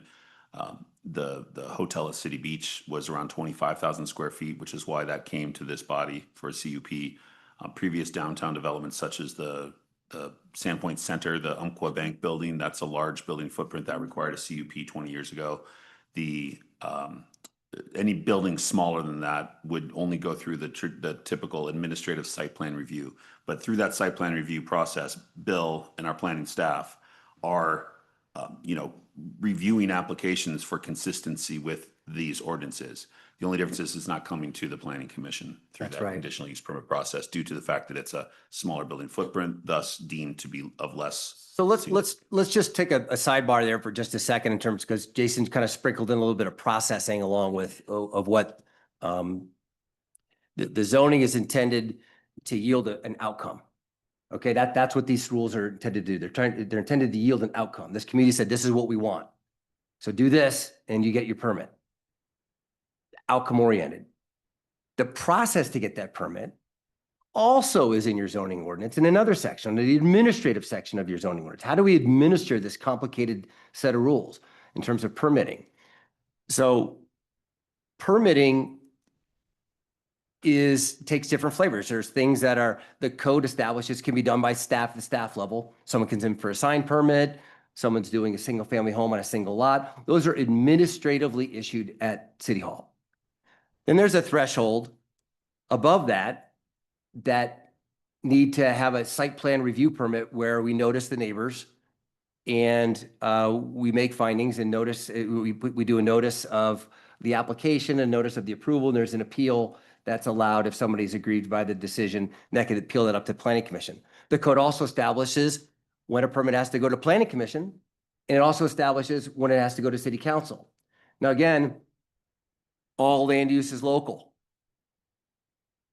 S3: The hotel at City Beach was around 25,000 square feet, which is why that came to this body for a CUP. Previous downtown developments such as the Sandpoint Center, the Umpqua Bank building, that's a large building footprint that required a CUP 20 years ago. Any building smaller than that would only go through the typical administrative site plan review. But through that site plan review process, Bill and our planning staff are, reviewing applications for consistency with these ordinances. The only difference is it's not coming to the planning commission through
S6: That's
S3: that
S6: right.
S3: conditional use permit process due to the fact that it's a smaller building footprint, thus deemed to be of less.
S6: So let's just take a sidebar there for just a second in terms, because Jason kind of sprinkled in a little bit of processing along with of what the zoning is intended to yield an outcome. Okay, that's what these rules are intended to do. They're intended to yield an outcome. This community said, this is what we want. So do this and you get your permit. Outcome oriented. The process to get that permit also is in your zoning ordinance in another section, the administrative section of your zoning ordinance. How do we administer this complicated set of rules in terms of permitting? So permitting takes different flavors. There's things that are, the code establishes can be done by staff at the staff level. Someone comes in for a sign permit. Someone's doing a single family home on a single lot. Those are administratively issued at City Hall. Then there's a threshold above that need to have a site plan review permit where we notice the neighbors and we make findings and notice, we do a notice of the application, a notice of the approval, and there's an appeal that's allowed if somebody's aggrieved by the decision, and that can appeal it up to planning commission. The code also establishes when a permit has to go to planning commission, and it also establishes when it has to go to city council. Now, again, all land use is local.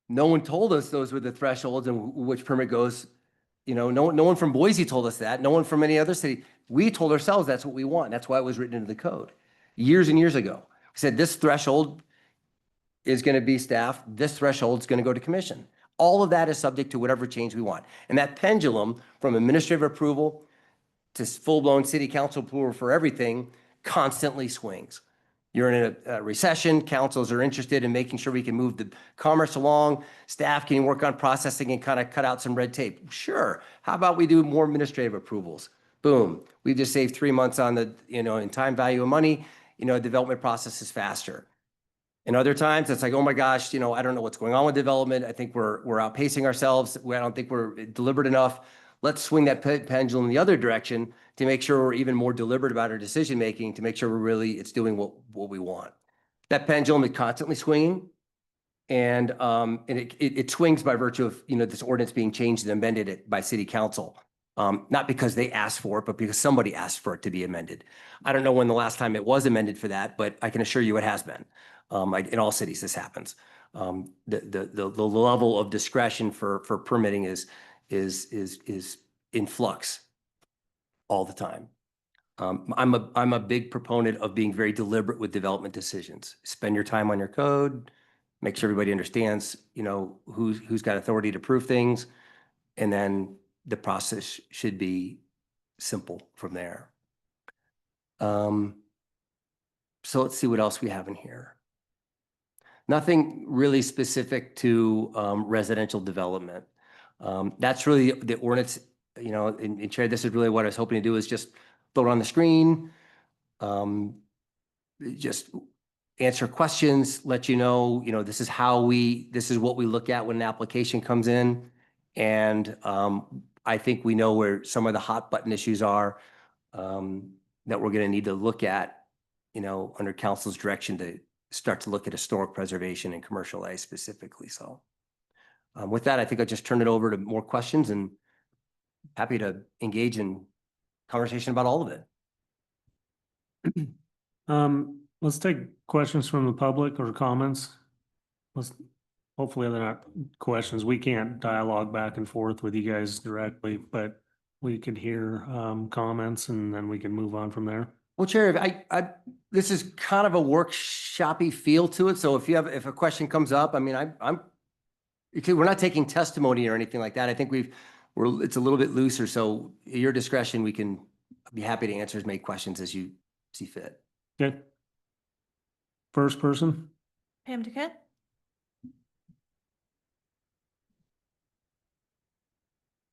S6: No one told us those were the thresholds and which permit goes. No one from Boise told us that. No one from any other city. We told ourselves that's what we want. That's why it was written into the code years and years ago. We said this threshold is going to be staff. This threshold is going to go to commission. All of that is subject to whatever change we want. And that pendulum from administrative approval to full-blown city council approval for everything constantly swings. You're in a recession, councils are interested in making sure we can move the commerce along, staff can work on processing and kind of cut out some red tape. Sure, how about we do more administrative approvals? Boom, we just saved 3 months on the, in time value of money, development process is faster. And other times it's like, oh my gosh, you know, I don't know what's going on with development. I think we're outpacing ourselves. I don't think we're deliberate enough. Let's swing that pendulum in the other direction to make sure we're even more deliberate about our decision making, to make sure it's doing what we want. That pendulum is constantly swinging. And it swings by virtue of, you know, this ordinance being changed and amended it by city council. Not because they asked for it, but because somebody asked for it to be amended. I don't know when the last time it was amended for that, but I can assure you it has been. In all cities, this happens. The level of discretion for permitting is in flux all the time. I'm a big proponent of being very deliberate with development decisions. Spend your time on your code, make sure everybody understands, you know, who's got authority to approve things, and then the process should be simple from there. So let's see what else we have in here. Nothing really specific to residential development. That's really the ordinance, you know, and Chair, this is really what I was hoping to do, is just throw it on the screen. Just answer questions, let you know, this is what we look at when an application comes in. And I think we know where some of the hot button issues are that we're going to need to look at, under council's direction to start to look at historic preservation and commercial A specifically. So with that, I think I'll just turn it over to more questions, and happy to engage in conversation about all of it.
S1: Let's take questions from the public or comments. Hopefully they're not questions. We can't dialogue back and forth with you guys directly, but we could hear comments and then we can move on from there.
S6: Well, Chair, this is kind of a workshoppy feel to it. So if a question comes up, I mean, we're not taking testimony or anything like that. I think it's a little bit looser. So at your discretion, we can be happy to answer as many questions as you see fit.
S1: Okay. First person.
S4: Pam Duquette?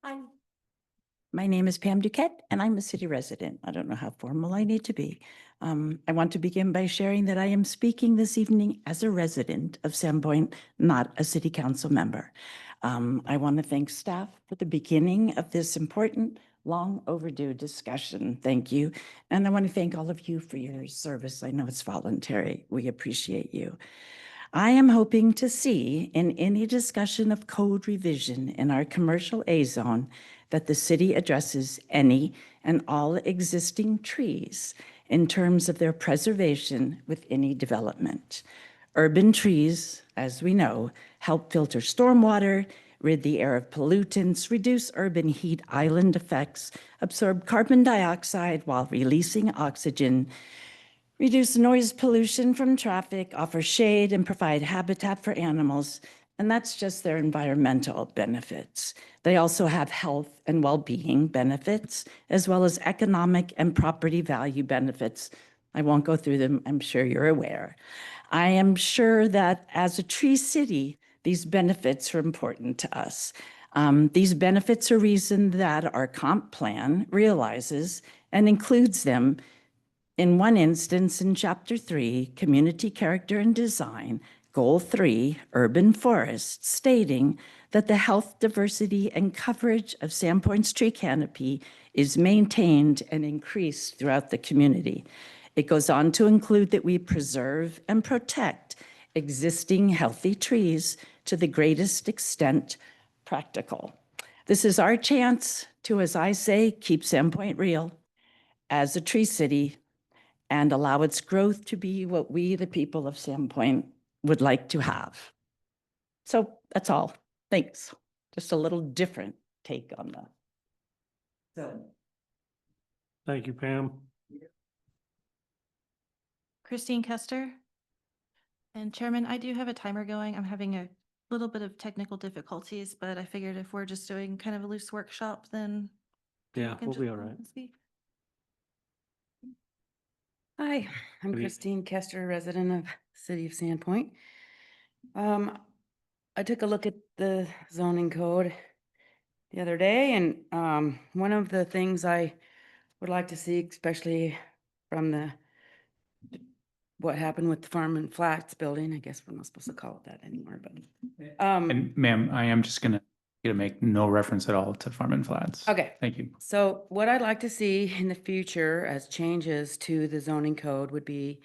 S5: Hi. My name is Pam Duquette, and I'm a city resident. I don't know how formal I need to be. I want to begin by sharing that I am speaking this evening as a resident of Sandpoint, not a city council member. I want to thank staff for the beginning of this important, long overdue discussion. Thank you. And I want to thank all of you for your service. I know it's voluntary. We appreciate you. I am hoping to see in any discussion of code revision in our commercial A zone that the city addresses any and all existing trees in terms of their preservation with any development. Urban trees, as we know, help filter stormwater, rid the air of pollutants, reduce urban heat island effects, absorb carbon dioxide while releasing oxygen, reduce noise pollution from traffic, offer shade, and provide habitat for animals. And that's just their environmental benefits. They also have health and well-being benefits, as well as economic and property value benefits. I won't go through them. I'm sure you're aware. I am sure that as a tree city, these benefits are important to us. These benefits are reason that our comp plan realizes and includes them in one instance in Chapter 3, Community Character and Design, Goal 3, Urban Forests, stating that the health, diversity, and coverage of Sandpoint's tree canopy is maintained and increased throughout the community. It goes on to include that we preserve and protect existing healthy trees to the greatest extent practical. This is our chance to, as I say, keep Sandpoint real as a tree city and allow its growth to be what we, the people of Sandpoint, would like to have. So that's all. Thanks. Just a little different take on that. So.
S1: Thank you, Pam.
S4: Christine Kester? And Chairman, I do have a timer going. I'm having a little bit of technical difficulties, but I figured if we're just doing kind of a loose workshop, then
S1: Yeah,
S4: we can
S1: we'll
S4: just
S1: be all right.
S4: speak.
S9: Hi, I'm
S1: Good
S9: Christine Kester, resident of City of Sandpoint. I took a look at the zoning code the other day, and one of the things I would like to see, especially from the what happened with the Farm and Flats building. I guess we're not supposed to call it that anymore, but,
S10: And ma'am, I am just gonna make no reference at all to Farm and Flats.
S9: okay.
S10: Thank you.
S9: So what I'd like to see in the future as changes to the zoning code would be,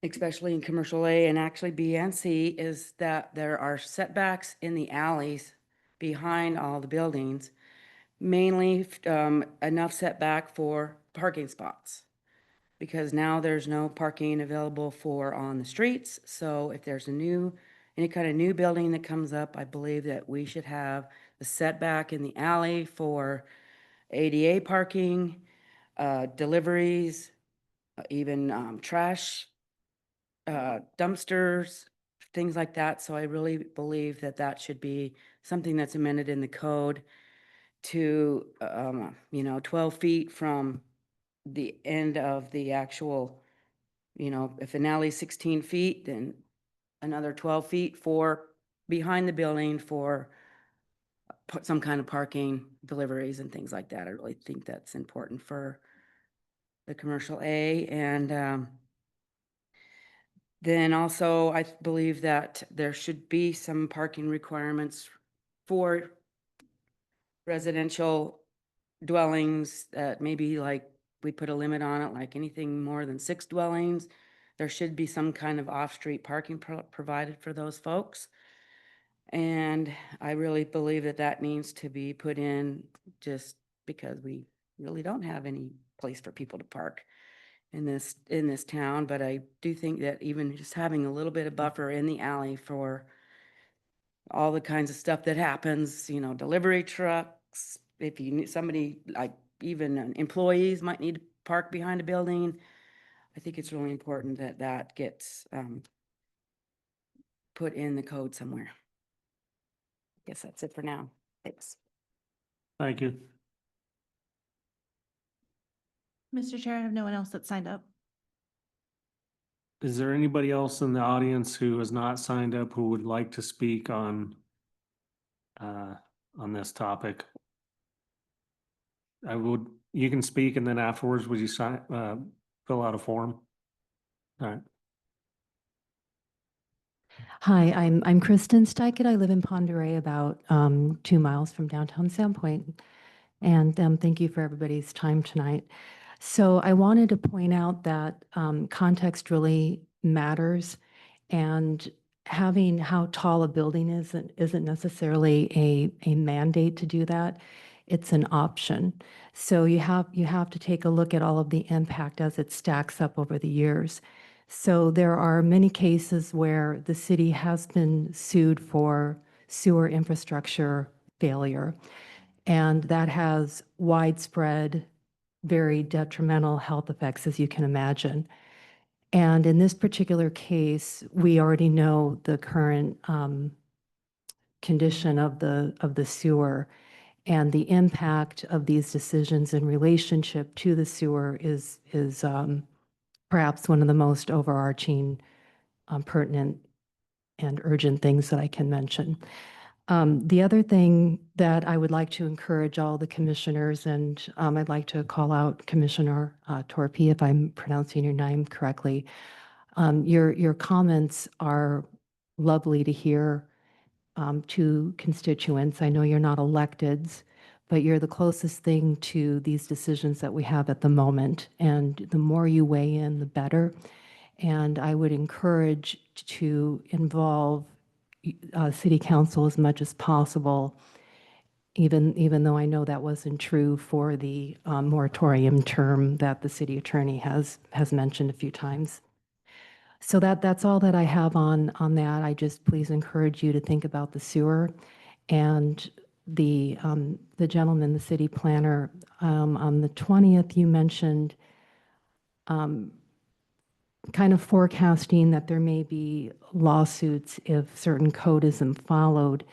S9: especially in commercial A and actually B and C, is that there are setbacks in the alleys behind all the buildings, mainly enough setback for parking spots. Because now there's no parking available for on the streets. So if there's any kind of new building that comes up, I believe that we should have the setback in the alley for ADA parking, deliveries, even trash, dumpsters, things like that. So I really believe that that should be something that's amended in the code to, 12 feet from the end of the actual, if an alley's 16 feet, then another 12 feet for behind the building for some kind of parking, deliveries and things like that. I really think that's important for the commercial A. And then also, I believe that there should be some parking requirements for residential dwellings that maybe like we put a limit on it, like anything more than 6 dwellings. There should be some kind of off-street parking provided for those folks. And I really believe that that needs to be put in just because we really don't have any place for people to park in this town. But I do think that even just having a little bit of buffer in the alley for all the kinds of stuff that happens, delivery trucks, if you need somebody, like even employees might need to park behind a building. I think it's really important that that gets put in the code somewhere. I guess that's it for now. Thanks.
S1: Thank you.
S4: Mr. Chair, I have no one else that signed up.
S1: Is there anybody else in the audience who has not signed up who would like to speak on this topic? You can speak, and then afterwards, would you fill out a form? All right.
S11: Hi, I'm Kristen Steichen. I live in Ponderay, about 2 miles from downtown Sandpoint. And thank you for everybody's time tonight. So I wanted to point out that context really matters, and having how tall a building isn't necessarily a mandate to do that. It's an option. So you have to take a look at all of the impact as it stacks up over the years. So there are many cases where the city has been sued for sewer infrastructure failure, and that has widespread, very detrimental health effects, as you can imagine. And in this particular case, we already know the current condition of the sewer, and the impact of these decisions in relationship to the sewer is perhaps one of the most overarching, pertinent, and urgent things that I can mention. The other thing that I would like to encourage all the commissioners, and I'd like to call out Commissioner Torpy, if I'm pronouncing your name correctly. Your comments are lovely to hear to constituents. I know you're not electeds, but you're the closest thing to these decisions that we have at the moment. And the more you weigh in, the better. And I would encourage to involve City Council as much as possible, even though I know that wasn't true for the moratorium term that the city attorney has mentioned a few times. So that's all that I have on that. I just please encourage you to think about the sewer, and the gentleman, the city planner, on the 20th, you mentioned kind of forecasting that there may be lawsuits if certain code isn't followed,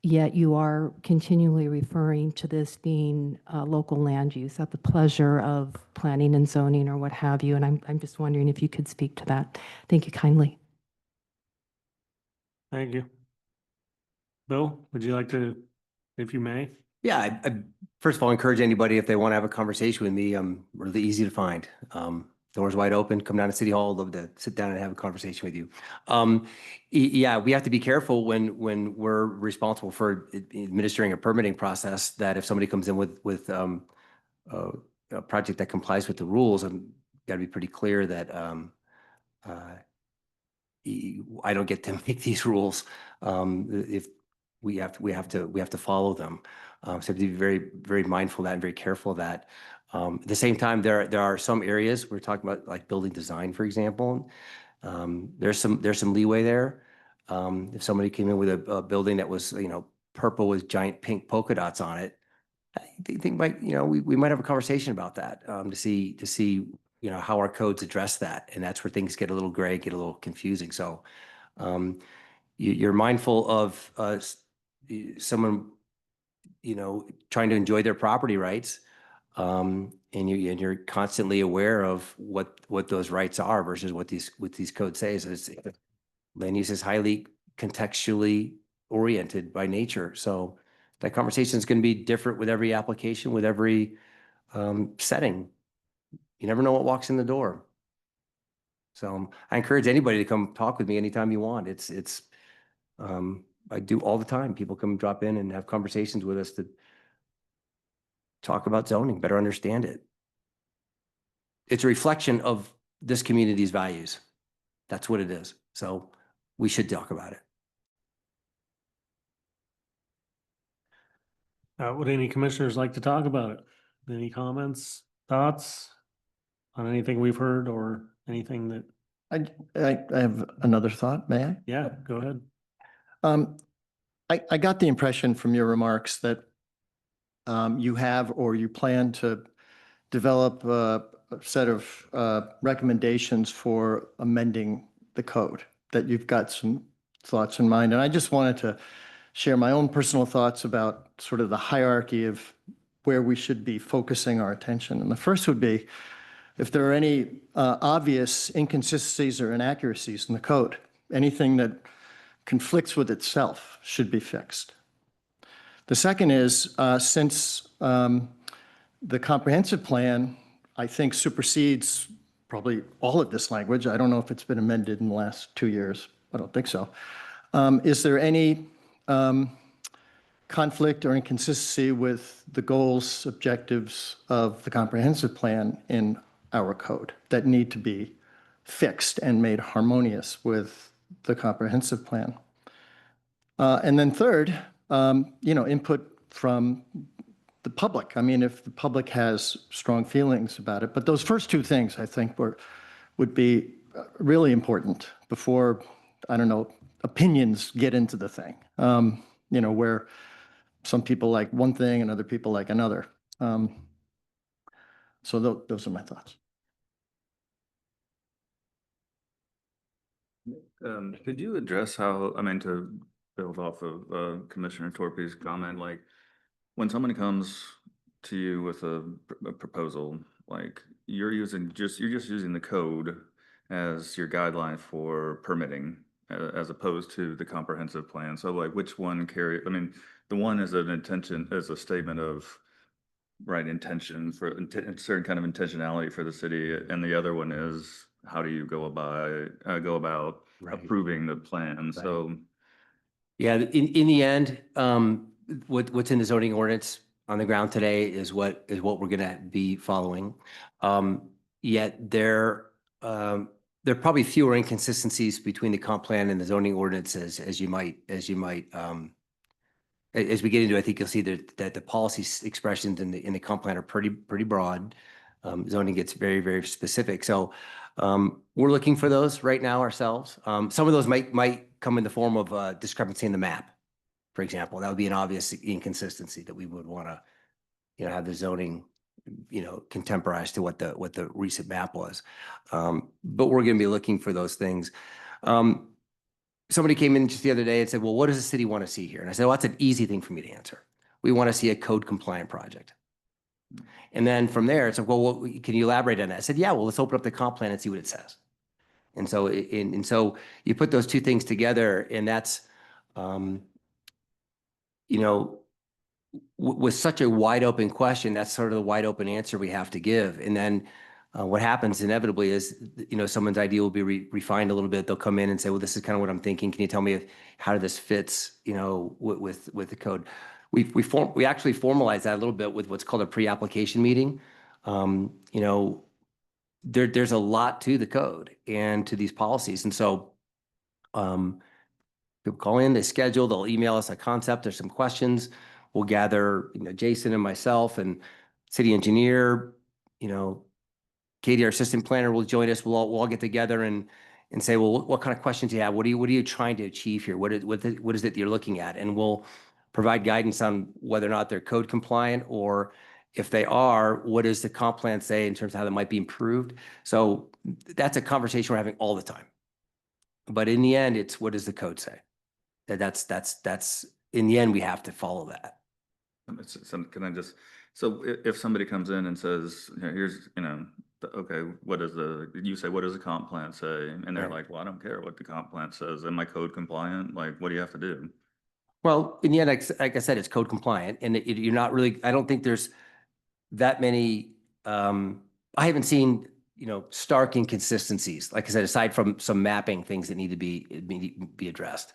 S11: yet you are continually referring to this being local land use at the pleasure of planning and zoning or what have you. And I'm just wondering if you could speak to that. Thank you kindly.
S1: Thank you. Bill, would you like to, if you may?
S6: Yeah, I first of all, encourage anybody, if they want to have a conversation with me, I'm really easy to find. Doors wide open, come down to City Hall, love to sit down and have a conversation with you. Yeah, we have to be careful when we're responsible for administering a permitting process, that if somebody comes in with a project that complies with the rules, and got to be pretty clear that uh, I don't get to make these rules. If we have to follow them. So we have to be very, very mindful of that and very careful of that. At the same time, there are some areas we're talking about, like building design, for example. There's some leeway there. If somebody came in with a building that was, purple with giant pink polka dots on it, I think we might have a conversation about that, to see, how our codes address that. And that's where things get a little gray, get a little confusing. So, you're mindful of, someone, trying to enjoy their property rights. And you're constantly aware of what those rights are versus what these codes say. So land use is highly contextually oriented by nature. So that conversation is going to be different with every application, with every setting. You never know what walks in the door. So I encourage anybody to come talk with me anytime you want. I do all the time. People come drop in and have conversations with us to talk about zoning, better understand it. It's a reflection of this community's values. That's what it is. So we should talk about it.
S1: Would any commissioners like to talk about it? Any comments, thoughts on anything we've heard or anything that,
S8: I have another thought, may I?
S1: yeah, go ahead.
S8: I got the impression from your remarks that you have or you plan to develop a set of recommendations for amending the code, that you've got some thoughts in mind. And I just wanted to share my own personal thoughts about sort of the hierarchy of where we should be focusing our attention. And the first would be if there are any obvious inconsistencies or inaccuracies in the code, anything that conflicts with itself should be fixed. The second is, since the comprehensive plan, I think, supersedes probably all of this language. I don't know if it's been amended in the last 2 years. I don't think so. Is there any conflict or inconsistency with the goals, objectives of the comprehensive plan in our code that need to be fixed and made harmonious with the comprehensive plan? And then third, input from the public. I mean, if the public has strong feelings about it, but those first two things, I think, would be really important before, I don't know, opinions get into the thing, where some people like one thing and other people like another. So those are my thoughts.
S2: Could you address how, to build off of Commissioner Torpy's comment, like when somebody comes to you with a proposal, like you're just using the code as your guideline for permitting, as opposed to the comprehensive plan. So like which one the one is an intention, is a statement of right intention for a certain kind of intentionality for the city, and the other one is how do you go about
S6: Right.
S2: approving the plan.
S6: Right.
S2: So
S6: Yeah, in the end, what's in the zoning ordinance on the ground today is what we're gonna be following. Yet there are probably fewer inconsistencies between the comp plan and the zoning ordinances as you might as we get into it. I think you'll see that the policy expressions in the comp plan are pretty broad. Zoning gets very, very specific. So we're looking for those right now ourselves. Some of those might come in the form of discrepancy in the map, for example. That would be an obvious inconsistency that we would want to, have the zoning, contemporize to what the recent map was. But we're going to be looking for those things. Somebody came in just the other day and said, well, what does the city want to see here? And I said, well, that's an easy thing for me to answer. We want to see a code compliant project. And then from there, it's like, well, can you elaborate on that? I said, yeah, well, let's open up the comp plan and see what it says. And so, so you put those two things together, and that's, with such a wide open question, that's sort of the wide open answer we have to give. And then What happens inevitably is, someone's idea will be refined a little bit. They'll come in and say, well, this is kind of what I'm thinking. Can you tell me how this fits, with the code? We actually formalize that a little bit with what's called a pre-application meeting. There's a lot to the code and to these policies. And so people call in, they schedule, they'll email us a concept, there's some questions. We'll gather, Jason and myself and city engineer, Katie, our assistant planner, will join us. We'll all get together and say, well, what kind of questions do you have? What are you trying to achieve here? What is it you're looking at? And we'll provide guidance on whether or not they're code compliant, or if they are, what does the comp plan say in terms of how that might be improved? So that's a conversation we're having all the time. But in the end, it's what does the code say? That's in the end, we have to follow that.
S2: Can I just, so if somebody comes in and says, here's, okay, you say, what does the comp plan say? And they're
S6: Right.
S2: like, well, I don't care what the comp plan says. Am I code compliant? Like, what do you have to do?
S6: Well, in the end, like I said, it's code compliant, and you're not really, I don't think there's that many, I haven't seen, stark inconsistencies, like I said, aside from some mapping things that need to be addressed.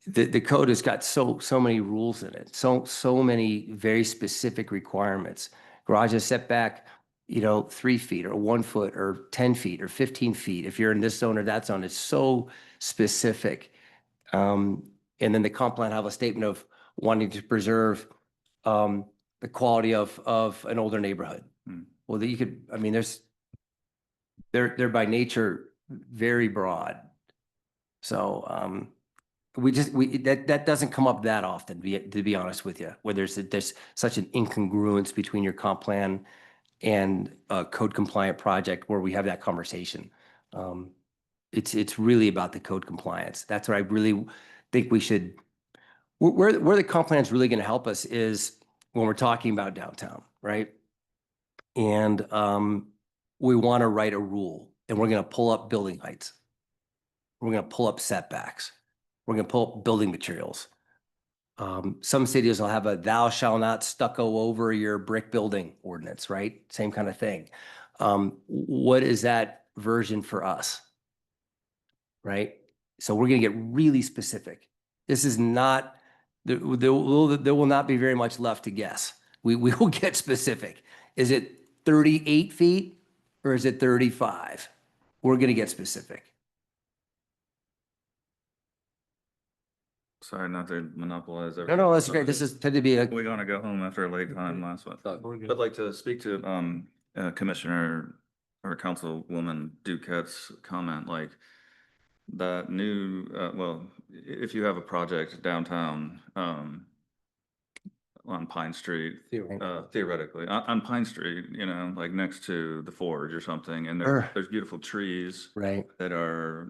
S6: The code has got so many rules in it, so many very specific requirements. Garages setback, 3 feet or 1 foot or 10 feet or 15 feet. If you're in this zone or that zone, it's so specific. And then the comp plan have a statement of wanting to preserve the quality of an older neighborhood. Well, that you could, I mean, they're by nature very broad. So that doesn't come up that often, to be honest with you, where there's such an incongruence between your comp plan and a code compliant project where we have that conversation. It's really about the code compliance. That's where I really think we should, where the comp plan is really going to help us is when we're talking about downtown, right? And we want to write a rule, and we're going to pull up building heights. We're going to pull up setbacks. We're going to pull up building materials. Some cities will have a thou shall not stucco over your brick building ordinance, right? Same kind of thing. What is that version for us? Right? So we're going to get really specific. This is not, there will not be very much left to guess. We will get specific. Is it 38 feet or is it 35? We're going to get specific.
S2: Sorry, not to monopolize.
S6: No, that's great. This is tend to be a.
S2: We're gonna go home after a late time last one. But I'd like to speak to Commissioner or Councilwoman Duquette's comment, like that new, well, if you have a project downtown on Pine Street, theoretically, on Pine Street, like next to the Forge or something, and there's beautiful trees
S6: Right.
S2: that are,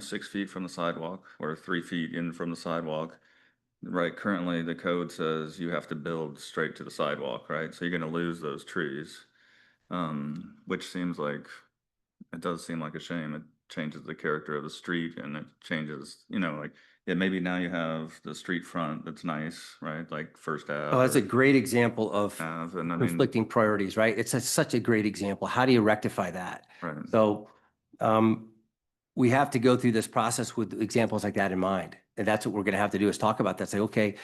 S2: 6 feet from the sidewalk or 3 feet in from the sidewalk. Right, currently the code says you have to build straight to the sidewalk, right? So you're gonna lose those trees. Which seems like, it does seem like a shame. It changes the character of the street, and it changes, like, yeah, maybe now you have the street front that's nice, right? Like First Ave.
S6: Oh, that's a great example of
S2: And I mean,
S6: conflicting priorities, right? It's such a great example. How do you rectify that?
S2: right.
S6: So we have to go through this process with examples like that in mind. And that's what we're going to have to do, is talk about that. Say, okay,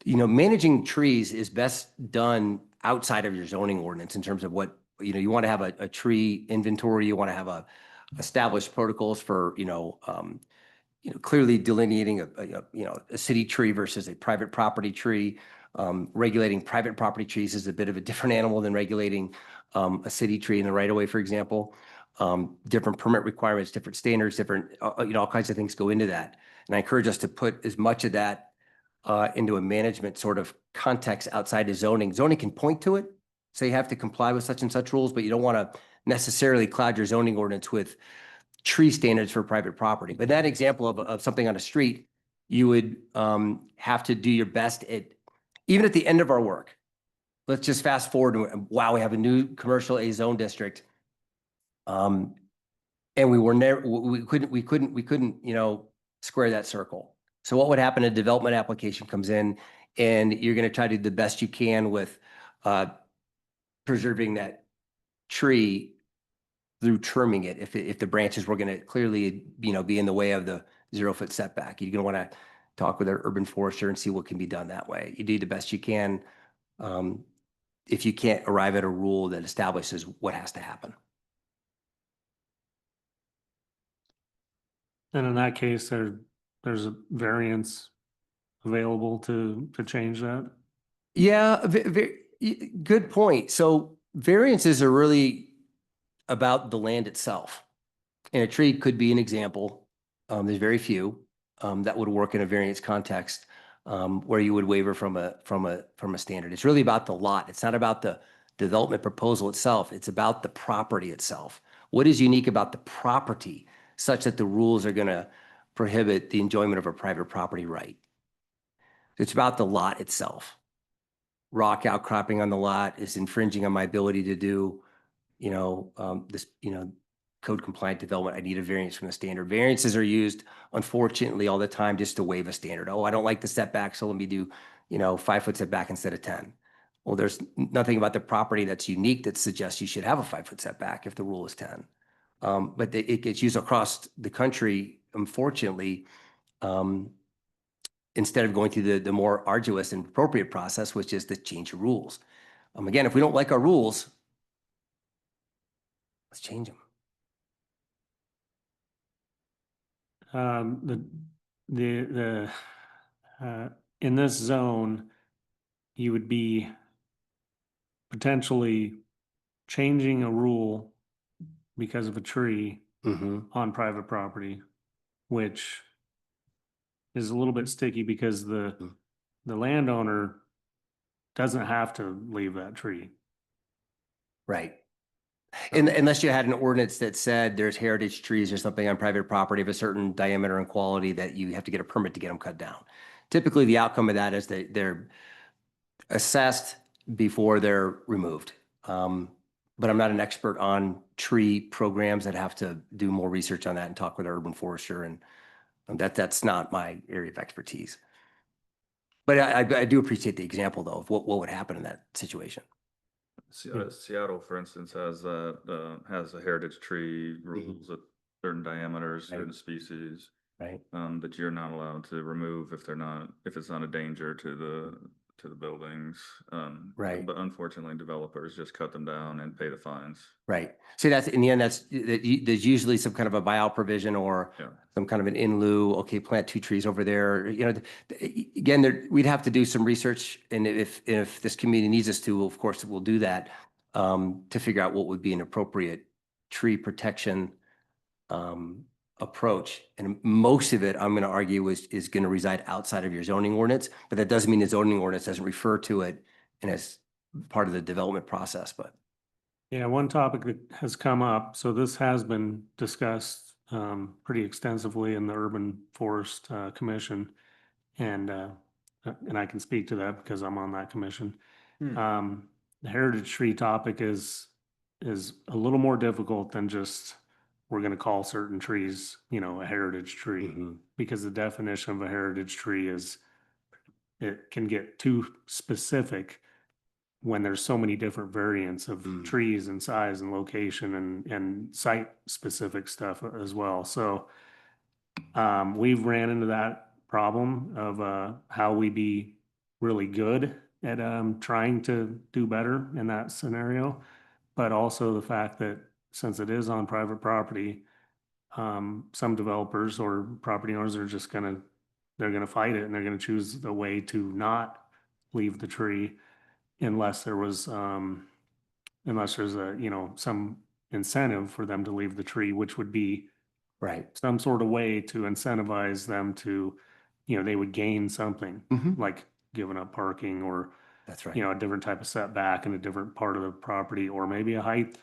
S6: managing trees is best done outside of your zoning ordinance in terms of what, you want to have a tree inventory. You want to have established protocols for, clearly delineating a city tree versus a private property tree. Regulating private property trees is a bit of a different animal than regulating a city tree in the right of way, for example. Different permit requirements, different standards, different, all kinds of things go into that. And I encourage us to put as much of that into a management sort of context outside of zoning. Zoning can point to it, say you have to comply with such and such rules, but you don't want to necessarily cloud your zoning ordinance with tree standards for private property. But that example of something on a street, you would have to do your best even at the end of our work. Let's just fast forward and wow, we have a new commercial A zone district. And we couldn't, square that circle. So what would happen? A development application comes in, and you're going to try to do the best you can with preserving that tree through trimming it. If the branches were going to clearly, be in the way of the 0-foot setback, you're going to want to talk with our urban forester and see what can be done that way. You do the best you can. If you can't arrive at a rule that establishes what has to happen.
S1: And in that case, there's a variance available to change that.
S6: Yeah, good point. So variances are really about the land itself. And a tree could be an example. There's very few that would work in a variance context where you would waiver from a standard. It's really about the lot. It's not about the development proposal itself. It's about the property itself. What is unique about the property such that the rules are going to prohibit the enjoyment of a private property right? It's about the lot itself. Rock outcropping on the lot is infringing on my ability to do, this, code compliant development. I need a variance from the standard. Variances are used, unfortunately, all the time just to waive a standard. Oh, I don't like the setback, so let me do, 5-foot setback instead of 10. Well, there's nothing about the property that's unique that suggests you should have a 5-foot setback if the rule is 10. But it gets used across the country, unfortunately, instead of going through the more arduous and appropriate process, which is to change the rules. Again, if we don't like our rules, let's change them.
S1: In this zone, you would be potentially changing a rule because of a tree on private property, which is a little bit sticky because the landowner doesn't have to leave that tree.
S6: Right. Unless you had an ordinance that said there's heritage trees or something on private property of a certain diameter and quality that you have to get a permit to get them cut down. Typically, the outcome of that is that they're assessed before they're removed. But I'm not an expert on tree programs. I'd have to do more research on that and talk with our urban forester, and that's not my area of expertise. But I do appreciate the example though of what would happen in that situation.
S2: Seattle, for instance, has a heritage tree rules at certain diameters, certain species.
S6: Right.
S2: That you're not allowed to remove if it's not a danger to the buildings.
S6: Right.
S2: But unfortunately, developers just cut them down and pay the fines.
S6: Right. See, that's in the end, there's usually some kind of a buyout provision or some kind of an in lieu. Okay, plant 2 trees over there. Again, we'd have to do some research, and if this community needs us to, of course, we'll do that to figure out what would be an appropriate tree protection approach. And most of it, I'm going to argue, is going to reside outside of your zoning ordinance, but that doesn't mean the zoning ordinance doesn't refer to it and as part of the development process. But
S1: yeah, one topic that has come up, so this has been discussed pretty extensively in the Urban Forest Commission, and I can speak to that because I'm on that commission. The heritage tree topic is a little more difficult than just we're going to call certain trees, a heritage tree, because the definition of a heritage tree is it can get too specific when there's so many different variants of trees and size and location and site specific stuff as well. So we've ran into that problem of how we be really good at trying to do better in that scenario, but also the fact that since it is on private property, some developers or property owners are just they're gonna fight it, and they're gonna choose the way to not leave the tree unless there's some incentive for them to leave the tree, which would be
S6: right,
S1: some sort of way to incentivize them to, they would gain something, like giving up parking or,
S6: that's right.
S1: a different type of setback in a different part of the property, or maybe a height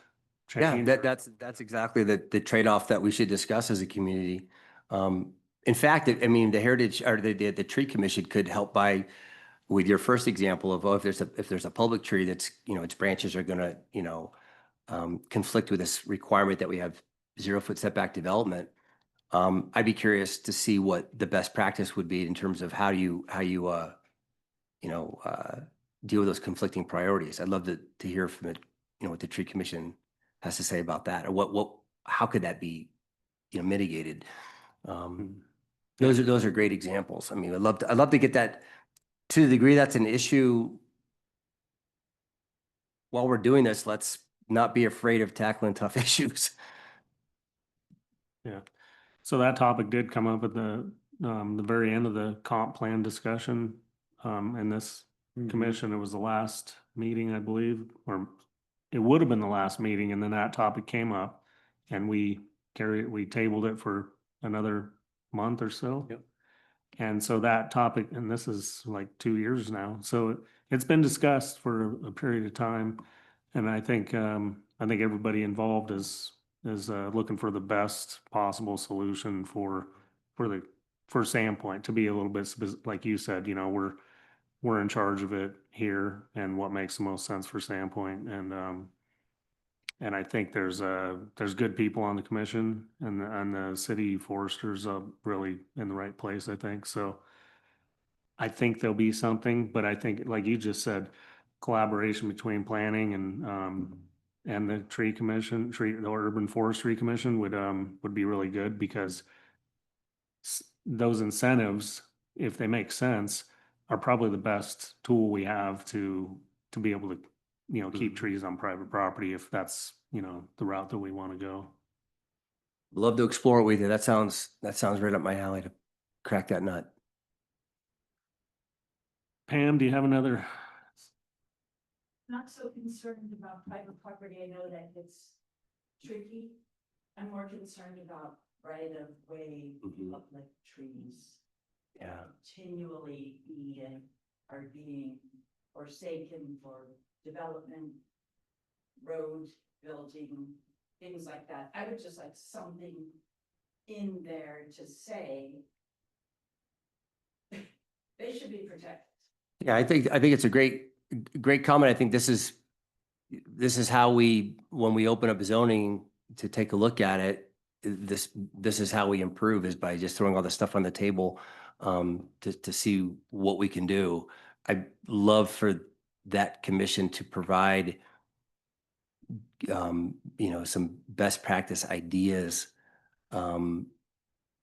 S1: change.
S6: Yeah, that's exactly the trade-off that we should discuss as a community. In fact, I mean, the Heritage or the Tree Commission could help by with your first example of if there's a public tree that's its branches are going to conflict with this requirement that we have 0-foot setback development. I'd be curious to see what the best practice would be in terms of how you deal with those conflicting priorities. I'd love to hear from what the tree commission has to say about that, or how could that be, mitigated? Those are great examples. I mean, I'd love to get that to the degree that's an issue. While we're doing this, let's not be afraid of tackling tough issues.
S1: Yeah. So that topic did come up at the very end of the comp plan discussion, in this commission. It was the last meeting, I believe, or it would have been the last meeting, and then that topic came up and we tabled it for another month or so.
S7: Yep.
S1: And so that topic, and this is like 2 years now, so it's been discussed for a period of time. And I think everybody involved is looking for the best possible solution for Sandpoint, to be a little bit like you said, we're in charge of it here and what makes the most sense for Sandpoint. And I think there's good people on the commission, and the city foresters really in the right place, I think. So I think there'll be something, but I think, like you just said, collaboration between planning and the the urban forestry commission would be really good, because those incentives, if they make sense, are probably the best tool we have to be able to, keep trees on private property, if that's, the route that we want to go.
S6: Love to explore it with you. That sounds right up my alley to crack that nut.
S1: Pam, do you have another?
S5: Not so concerned about private property. I know that it's tricky. I'm more concerned about right of way public trees.
S6: Yeah.
S5: Continually are being forsaken for development, road building, things like that. I would just like something in there to say they should be protected.
S6: Yeah, I think it's a great comment. I think this is how when we open up zoning to take a look at it, this is how we improve, is by just throwing all this stuff on the table, to see what we can do. I'd love for that commission to provide some best practice ideas.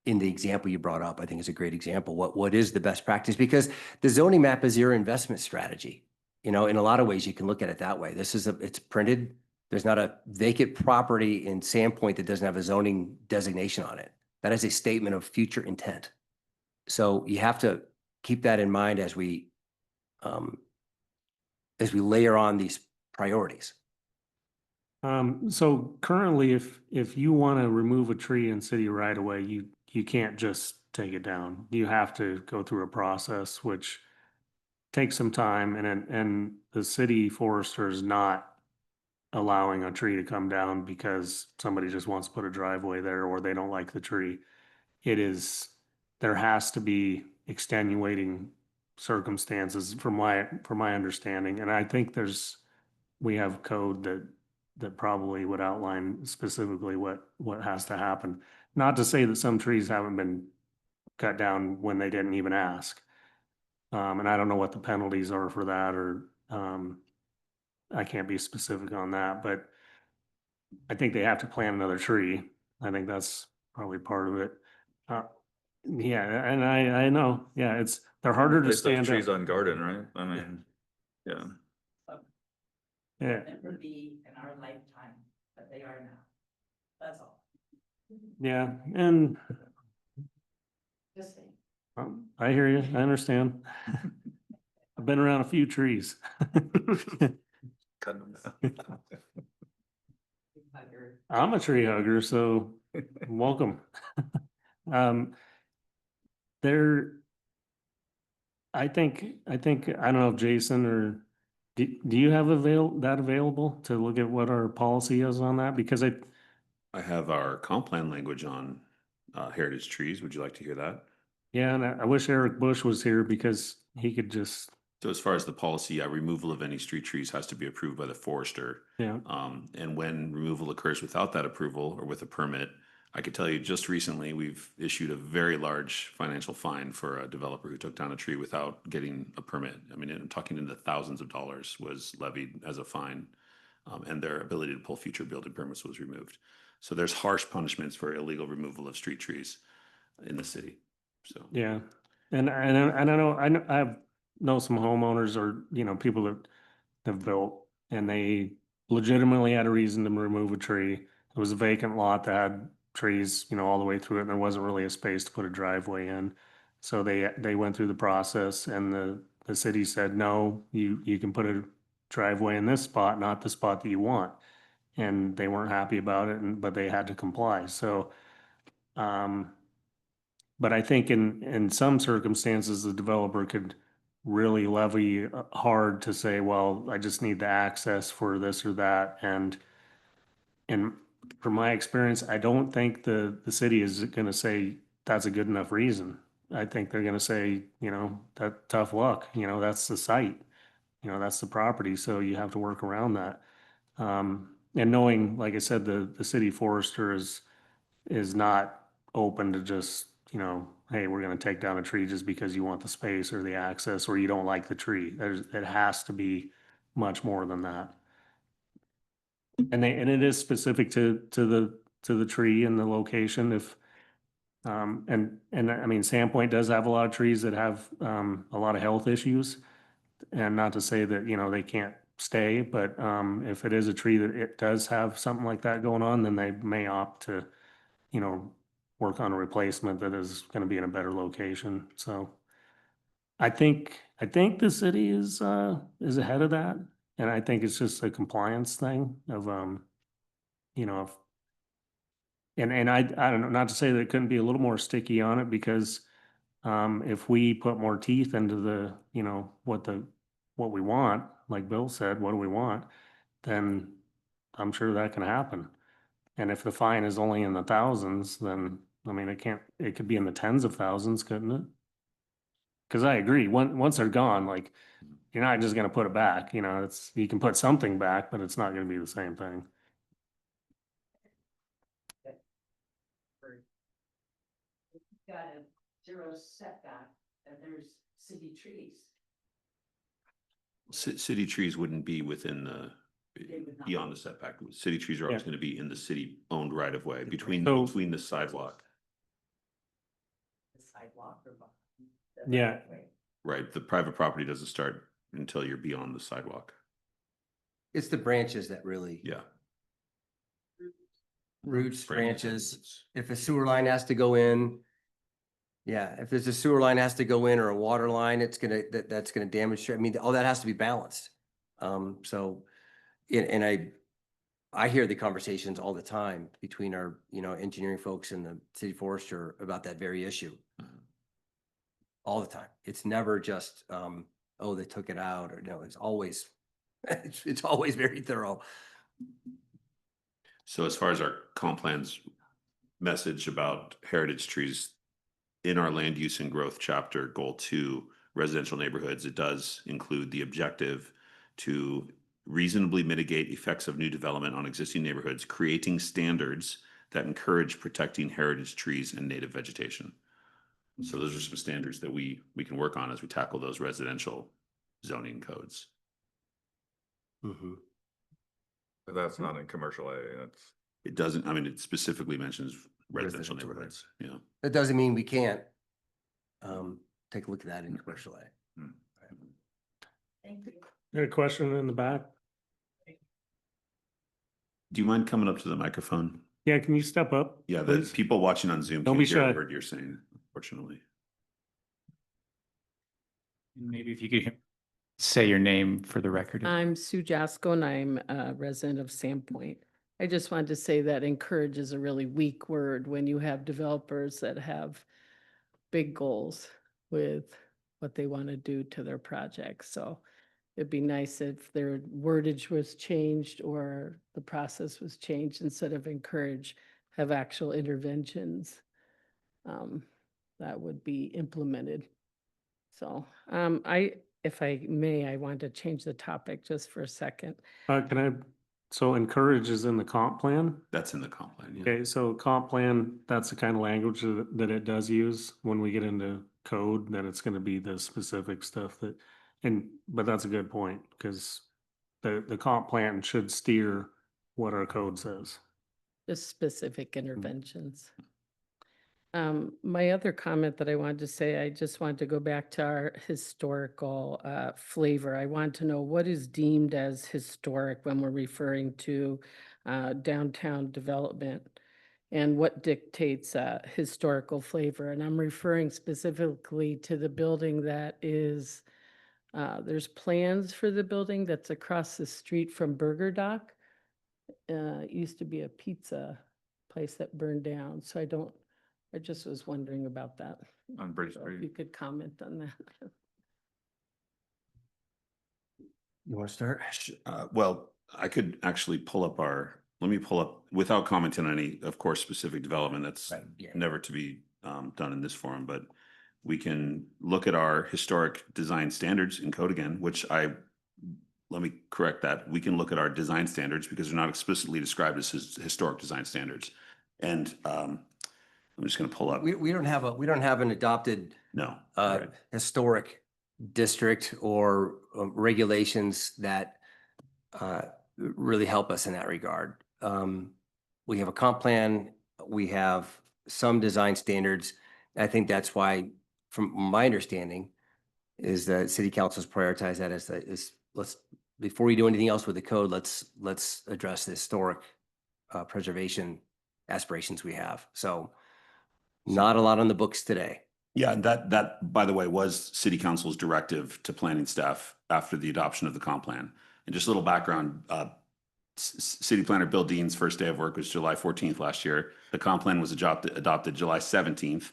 S6: In the example you brought up, I think is a great example. What is the best practice? Because the zoning map is your investment strategy. In a lot of ways, you can look at it that way. It's printed. There's not a vacant property in Sandpoint that doesn't have a zoning designation on it. That is a statement of future intent. So you have to keep that in mind as we layer on these priorities.
S1: So currently, if you want to remove a tree in city right away, you can't just take it down. You have to go through a process which takes some time, and the city forester is not allowing a tree to come down because somebody just wants to put a driveway there or they don't like the tree. There has to be extenuating circumstances from my understanding. And I think we have code that probably would outline specifically what has to happen. Not to say that some trees haven't been cut down when they didn't even ask. And I don't know what the penalties are for that, or I can't be specific on that, but I think they have to plant another tree. I think that's probably part of it. Yeah, and I know, yeah, they're harder to
S2: Place those
S1: stand
S2: trees
S1: up.
S2: on garden, right? I mean, yeah.
S1: Yeah,
S5: Never be in our lifetime, but they are now. That's all.
S1: yeah, and
S5: Just saying.
S1: I hear you. I understand. I've been around a few trees.
S2: Cut them down.
S1: I'm a tree hugger, so welcome. There, I don't know if Jason or do you have that available to look at what our policy is on that? Because
S3: I have our comp plan language on heritage trees. Would you like to hear that?
S1: yeah, and I wish Eric Bush was here because he could just,
S3: So as far as the policy, removal of any street trees has to be approved by the forester.
S1: yeah.
S3: And when removal occurs without that approval or with a permit, I could tell you just recently, we've issued a very large financial fine for a developer who took down a tree without getting a permit. I mean, I'm talking into thousands of dollars was levied as a fine. and their ability to pull future building permits was removed. So there's harsh punishments for illegal removal of street trees in the city. So.
S1: Yeah, and I know some homeowners or, you know, people that have built and they legitimately had a reason to remove a tree. It was a vacant lot that had trees, you know, all the way through it, and there wasn't really a space to put a driveway in. So they went through the process and the city said, no, you can put a driveway in this spot, not the spot that you want. And they weren't happy about it, but they had to comply. So, but I think in some circumstances, the developer could really levy hard to say, well, I just need the access for this or that. And from my experience, I don't think the city is gonna say that's a good enough reason. I think they're gonna say, you know, that tough luck, you know, that's the site, you know, that's the property, so you have to work around that. And knowing, like I said, the city forester is not open to just, you know, hey, we're gonna take down a tree just because you want the space or the access or you don't like the tree. It has to be much more than that. And it is specific to the tree and the location if, and I mean, Sandpoint does have a lot of trees that have, a lot of health issues. And not to say that, you know, they can't stay, but, if it is a tree that it does have something like that going on, then they may opt to, you know, work on a replacement that is gonna be in a better location, so. I think the city is ahead of that, and I think it's just a compliance thing of, you know, and I don't know, not to say that it couldn't be a little more sticky on it, because, if we put more teeth into the, you know, what we want, like Bill said, what do we want? Then I'm sure that can happen. And if the fine is only in the thousands, then, I mean, it could be in the tens of thousands, couldn't it? Cause I agree, once they're gone, like, you're not just gonna put it back, you know, you can put something back, but it's not gonna be the same thing.
S5: Got a zero setback and there's city trees.
S3: City trees wouldn't be within
S5: would not.
S3: beyond the setback. City trees are always
S1: Yeah.
S3: gonna be in the city-owned right of way between
S1: So-
S3: the sidewalk.
S5: The sidewalk or.
S1: Yeah.
S3: Right, the private property doesn't start until you're beyond the sidewalk.
S6: It's the branches that really,
S3: Yeah.
S6: roots, branches. If a sewer line has to go in, yeah, if there's a sewer line has to go in or a water line, it's gonna, that's gonna damage, I mean, all that has to be balanced. So, and I hear the conversations all the time between our, you know, engineering folks and the city forester about that very issue. All the time. It's never just, oh, they took it out, or no, it's always, it's always very thorough.
S3: So as far as our comp plans message about heritage trees, in our land use and growth chapter, goal 2, residential neighborhoods, it does include the objective to reasonably mitigate effects of new development on existing neighborhoods, creating standards that encourage protecting heritage trees and native vegetation. So those are some standards that we can work on as we tackle those residential zoning codes.
S6: Mm-hmm.
S2: But that's not in commercial A, that's.
S3: It doesn't, I mean, it specifically mentions residential
S6: Residential,
S3: neighborhoods, yeah.
S6: That doesn't mean we can't, take a look at that in commercial A.
S5: Thank you.
S1: Got a question in the back?
S3: Do you mind coming up to the microphone?
S1: Yeah, can you step up?
S3: Yeah, the
S1: please?
S3: people watching on Zoom
S1: Don't
S3: can't
S1: be
S3: hear a
S1: shy.
S3: word you're saying, unfortunately.
S10: Maybe if you could say your name for the record.
S12: I'm Sue Jasko and I'm a resident of Sandpoint. I just wanted to say that encourage is a really weak word when you have developers that have big goals with what they want to do to their projects. So it'd be nice if their wordage was changed or the process was changed instead of encourage, have actual interventions that would be implemented. So if I may, I want to change the topic just for a second.
S1: So encourage is in the comp plan?
S3: That's in the comp plan, yeah.
S1: Okay, so comp plan, that's the kind of language that it does use when we get into code, then it's gonna be the specific stuff but that's a good point, because the comp plan should steer what our code says.
S12: Just specific interventions. My other comment that I wanted to say, I just wanted to go back to our historical flavor. I want to know what is deemed as historic when we're referring to downtown development, and what dictates historical flavor. And I'm referring specifically to the building that is, there's plans for the building that's across the street from Burger Dock. It used to be a pizza place that burned down, so I just was wondering about that.
S3: On British
S12: So if you could comment on that.
S6: You want to start?
S3: Well, I could actually pull up let me pull up, without commenting on any, of course, specific development, that's
S6: Right, yeah.
S3: never to be done in this forum, but we can look at our historic design standards in code again, let me correct that. We can look at our design standards because they're not explicitly described as historic design standards. And I'm just going to pull up.
S6: We don't have an adopted
S3: No.
S6: uh,
S3: right.
S6: historic district or regulations that really help us in that regard. We have a comp plan, we have some design standards. I think that's why, from my understanding, is that city council's prioritize that as let's, before we do anything else with the code, let's address the historic preservation aspirations we have. So not a lot on the books today.
S3: Yeah, and that, by the way, was city council's directive to planning staff after the adoption of the comp plan. And just a little background, city planner Bill Dean's first day of work was July 14th last year. The comp plan was adopted July 17th.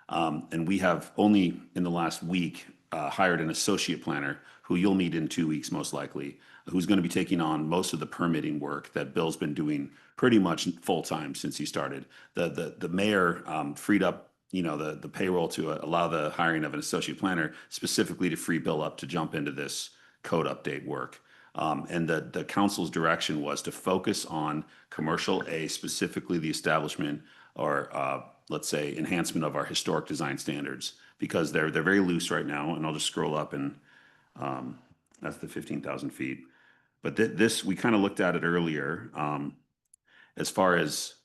S3: And we have only in the last week hired an associate planner who you'll meet in 2 weeks, most likely, who's going to be taking on most of the permitting work that Bill's been doing pretty much full time since he started. The mayor freed up, the payroll to allow the hiring of an associate planner specifically to free Bill up to jump into this code update work. And the council's direction was to focus on commercial A, specifically the establishment or let's say enhancement of our historic design standards, because they're very loose right now. And I'll just scroll up and that's the 15,000 feet. But this, we kind of looked at it earlier as far as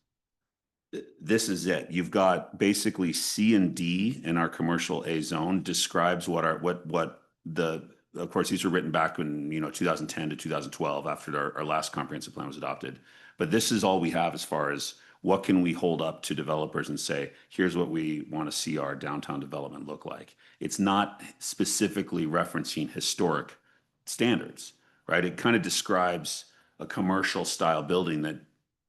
S3: this is it. You've got basically C and D in our commercial A zone describes of course, these were written back in 2010 to 2012 after our last comprehensive plan was adopted. But this is all we have as far as what can we hold up to developers and say, here's what we want to see our downtown development look like. It's not specifically referencing historic standards, right? It kind of describes a commercial style building that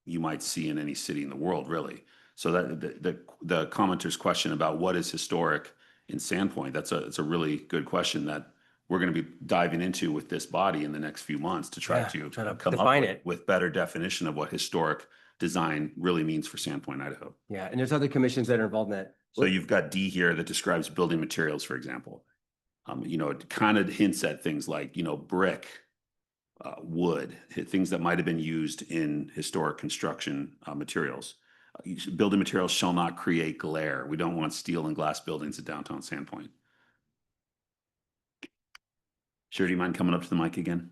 S3: you might see in any city in the world, really. So that the commenter's question about what is historic in Sandpoint, it's a really good question that we're going to be diving into with this body in the next few months to try to come
S6: define
S3: up
S6: it
S3: with better definition of what historic design really means for Sandpoint, Idaho.
S6: Yeah, and there's other commissions that are involved in that.
S3: So you've got D here that describes building materials, for example. It kind of hints at things like, brick, wood, things that might have been used in historic construction materials. Building materials shall not create glare. We don't want steel and glass buildings at downtown Sandpoint. Sure, do you mind coming up to the mic again?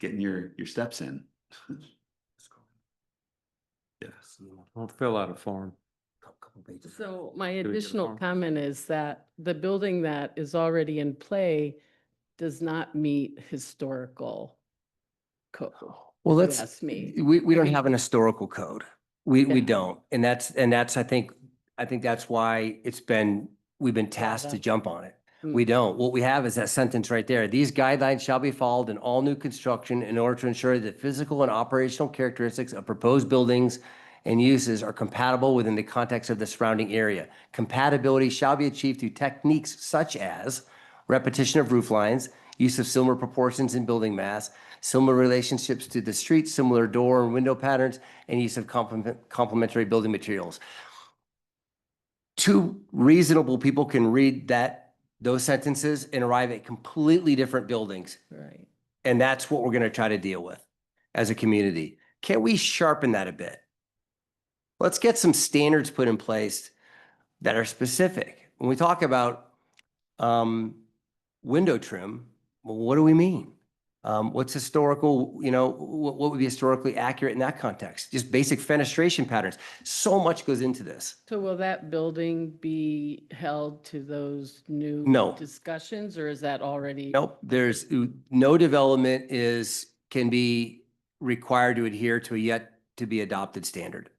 S3: Getting your steps in. Yes.
S7: We'll fill out a form.
S12: So my
S7: we get a
S12: additional
S7: form?
S12: comment is that the building that is already in play does not meet historical code.
S6: Well,
S12: if you
S6: let's,
S12: ask me.
S6: we don't
S12: mean-
S6: have an historical code. We
S12: Yeah.
S6: don't. And that's, I think that's why we've been tasked to
S12: up.
S6: jump on it.
S12: Mm.
S6: We don't. What we have is that sentence right there. These guidelines shall be followed in all new construction in order to ensure that physical and operational characteristics of proposed buildings and uses are compatible within the context of the surrounding area. Compatibility shall be achieved through techniques such as repetition of roof lines, use of similar proportions in building mass, similar relationships to the street, similar door and window patterns, and use of complementary building materials. Two reasonable people can read those sentences and arrive at completely different buildings.
S12: Right.
S6: And that's what we're going to try to deal with as a community. Can we sharpen that a bit? Let's get some standards put in place that are specific. When we talk about window trim, well, what do we mean? What's historical, what would be historically accurate in that context? Just basic fenestration patterns. So much goes into this.
S12: So will that building be held to those new
S6: No.
S12: discussions, or is that already?
S6: Nope, there's no development can be required to adhere to a yet to be adopted standard.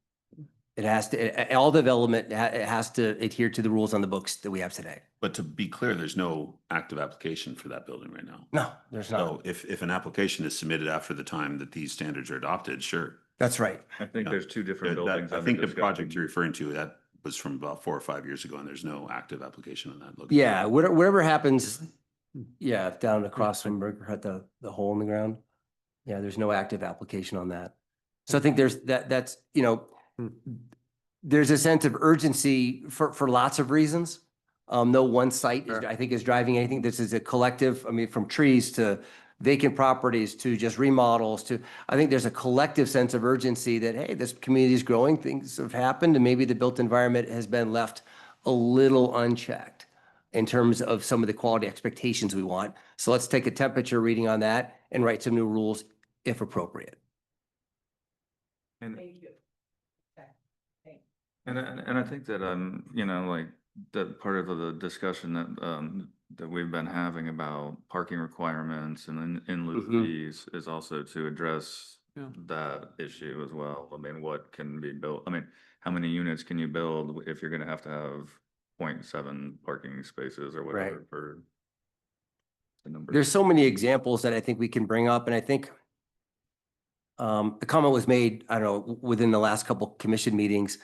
S6: It has to, all development, it has to adhere to the rules on the books that we have today.
S3: But to be clear, there's no active application for that building right now.
S6: No, there's not.
S3: So if an application is submitted after the time that these standards are adopted, sure.
S6: That's right.
S2: I think
S3: Yeah.
S2: there's two different
S3: That-
S2: buildings.
S3: I
S2: under
S3: think the
S2: discussion.
S3: project you're referring to, that was from about 4 or 5 years ago, and there's no active application on that.
S6: Yeah, whatever happens, yeah, down across from Burger Hut, the hole in the ground. Yeah, there's no active application on that. So I think that's, there's a sense of urgency for lots of reasons. No one site is, I think, is driving anything. This is a collective, I mean, from trees to vacant properties to just remodels to, I think there's a collective sense of urgency that, hey, this community is growing, things have happened, and maybe the built environment has been left a little unchecked in terms of some of the quality expectations we want. So let's take a temperature reading on that and write some new rules if appropriate.
S2: And I think that, like, that part of the discussion that we've been having about parking requirements and in lieu fees is also to address that issue as well. I mean, what can be built? I mean, how many units can you build if you're gonna have 0.7 parking spaces or whatever for the number?
S6: There's so many examples that I think we can bring up, and I think the comment was made, I don't know, within the last couple commission meetings,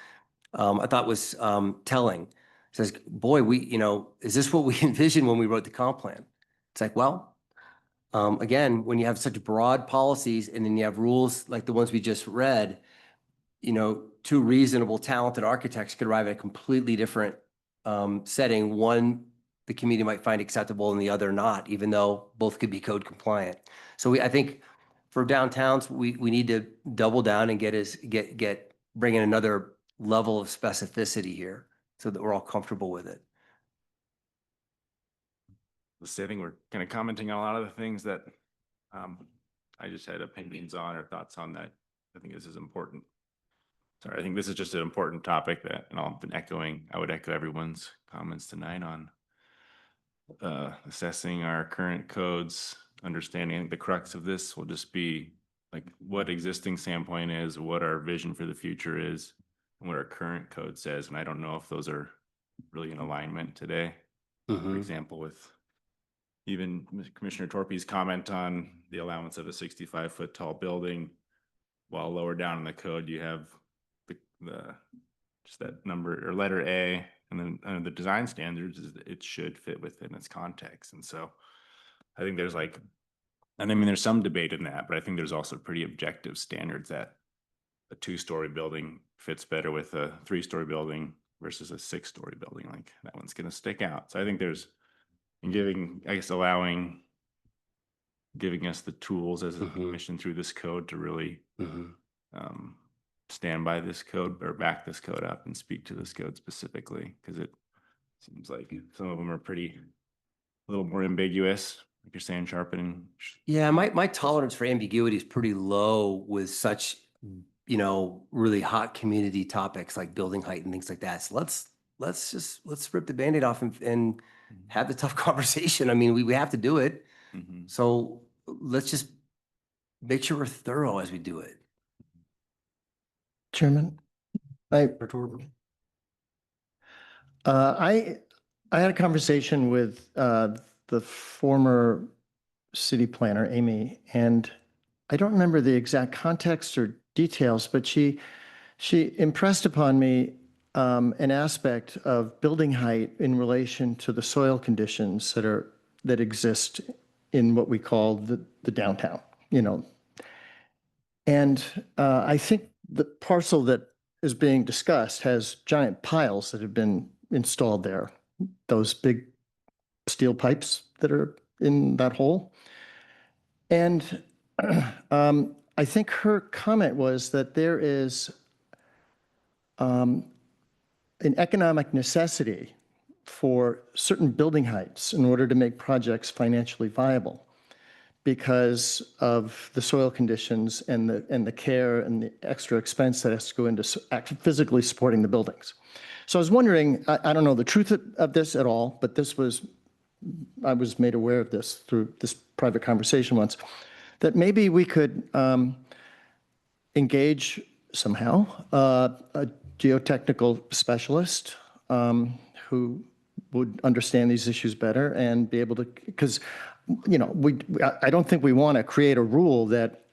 S6: I thought was telling. It says, boy, is this what we envisioned when we wrote the comp plan? It's like, well, again, when you have such broad policies and then you have rules like the ones we just read, two reasonable, talented architects could arrive at a completely different setting. One, the community might find acceptable and the other not, even though both could be code compliant. So I think for downtowns, we need to double down and bring in another level of specificity here so that we're all comfortable with it.
S13: I think we're kind of commenting on a lot of the things that I just had opinions on or thoughts on that. I think this is important. Sorry, I think this is just an important topic that, and I've been echoing, I would echo everyone's comments tonight on assessing our current codes, understanding the crux of this will just be like what existing Sandpoint is, what our vision for the future is, and what our current code says. And I don't know if those are really in alignment today. For example, with even Commissioner Torpy's comment on the allowance of a 65-foot tall building, while lower down in the code, you have the just that number or letter A, and then under the design standards is that it should fit within its context. And so I think there's there's some debate in that, but I think there's also pretty objective standards that a 2-story building fits better with a 3-story building versus a 6-story building. Like that one's going to stick out. So I think there's, and giving us the tools as a commission through this code to really stand by this code or back this code up and speak to this code specifically, because it seems like some of them are a little more ambiguous, like you're saying, sharpening.
S6: Yeah, my tolerance for ambiguity is pretty low with such, really hot community topics like building height and things like that. So let's rip the Band-Aid off and have the tough conversation. I mean, we have to do it. So let's just make sure we're thorough as we do it.
S8: Chairman, I had a conversation with the former city planner, Amy, and I don't remember the exact context or details, but she impressed upon me an aspect of building height in relation to the soil conditions that exist in what we call the downtown, And I think the parcel that is being discussed has giant piles that have been installed there, those big steel pipes that are in that hole. And I think her comment was that there is an economic necessity for certain building heights in order to make projects financially viable. because of the soil conditions and the care and the extra expense that has to go into physically supporting the buildings. So I was wondering, I don't know the truth of this at all, but I was made aware of this through this private conversation once, that maybe we could engage somehow a geotechnical specialist who would understand these issues better and be able to, because, you know, I don't think we want to create a rule that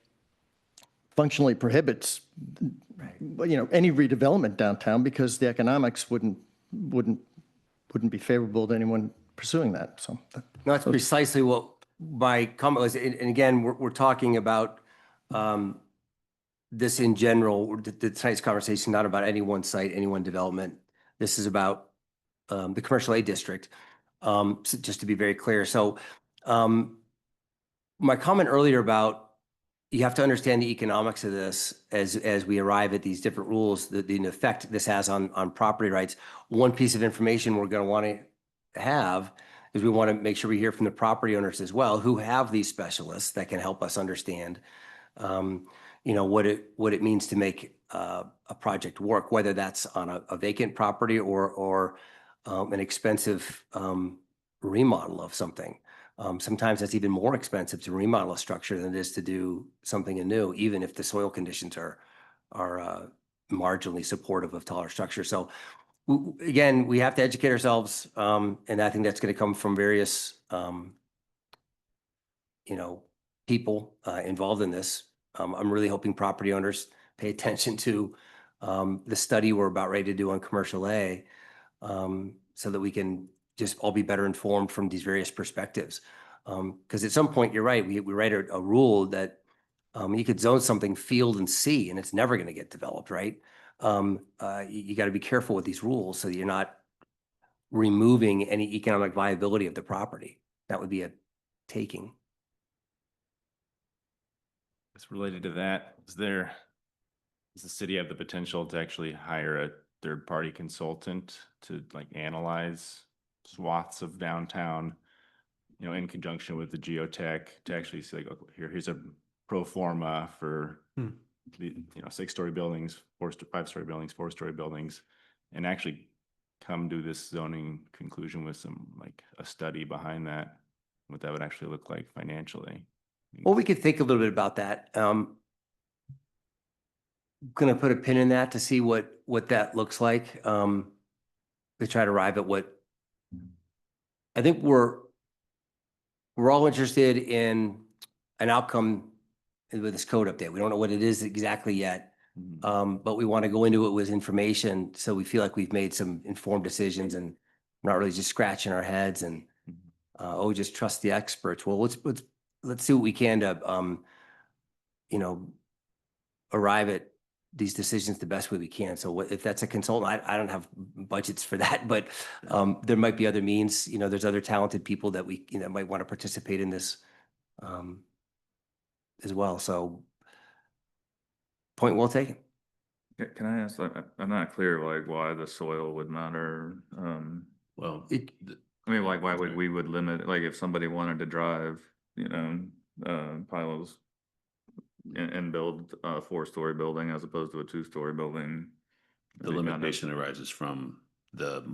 S8: functionally prohibits, you know, any redevelopment downtown, because the economics wouldn't be favorable to anyone pursuing that. So
S6: No, that's precisely what my comment was. And again, we're talking about this in general, tonight's conversation, not about any one site, any one development. This is about the commercial A district, so just to be very clear. So my comment earlier about you have to understand the economics of this as we arrive at these different rules, the effect this has on property rights. One piece of information we're going to want to have is we want to make sure we hear from the property owners as well, who have these specialists that can help us understand, you know, what it means to make a project work, whether that's on a vacant property or an expensive remodel of something. Sometimes that's even more expensive to remodel a structure than it is to do something anew, even if the soil conditions are marginally supportive of taller structures. So again, we have to educate ourselves, and I think that's going to come from various, you know, people involved in this. I'm really hoping property owners pay attention to the study we're about ready to do on commercial A, so that we can just all be better informed from these various perspectives. Because at some point, you're right, we write a rule that you could zone something field and sea, and it's never going to get developed, right? You got to be careful with these rules so that you're not removing any economic viability of the property. That would be a taking.
S13: It's related to that. Does the city have the potential to actually hire a third-party consultant to like analyze swaths of downtown, you know, in conjunction with the geotech to actually say, like, oh, here's a pro forma for the, you know, 6-story buildings, 5-story buildings, 4-story buildings, and actually come to this zoning conclusion with some, like, a study behind that, what that would actually look like financially.
S6: Well, we could think a little bit about that. Going to put a pin in that to see what that looks like. To try to arrive at what I think we're all interested in an outcome with this code update. We don't know what it is exactly yet, but we want to go into it with information so we feel like we've made some informed decisions and not really just scratching our heads and just trust the experts. Well, let's see what we can to you know, arrive at these decisions the best way we can. So if that's a consultant, I don't have budgets for that, but there might be other means. You know, there's other talented people that we, you know, might want to participate in this as well. So point well taken.
S2: Can I ask, like, I'm not clear, like, why the soil would matter.
S3: Well,
S2: I mean, like, why would we limit, like, if somebody wanted to drive, you know, piles and build a 4-story building as opposed to a 2-story building?
S3: the limitation arises from the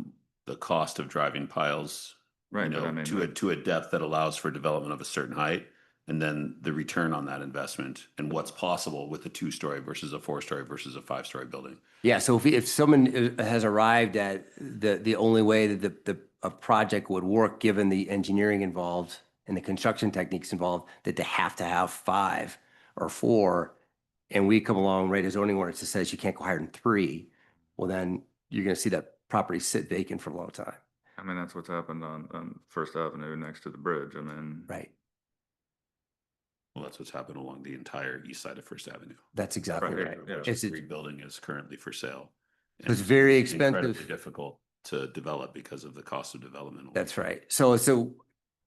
S3: cost of driving piles,
S2: Right,
S3: you
S2: but
S3: know,
S2: I mean,
S3: to a depth that allows for development of a certain height, and then the return on that investment and what's possible with a 2-story versus a 4-story versus a 5-story building.
S6: Yeah. So if someone has arrived at the only way that a project would work, given the engineering involved and the construction techniques involved, that they have to have 5 or 4, and we come along, write a zoning ordinance that says you can't go higher than 3, well, then you're going to see that property sit vacant for a long time.
S2: I mean, that's what's happened on First Avenue next to the bridge. I mean,
S6: Right.
S3: Well, that's what's happened along the entire east side of First Avenue.
S6: That's exactly
S2: Right,
S6: right.
S2: yeah.
S6: It's
S3: Street building is currently for sale.
S6: It's very
S3: incredibly
S6: expensive.
S3: difficult to develop because of the cost of development.
S6: That's right. So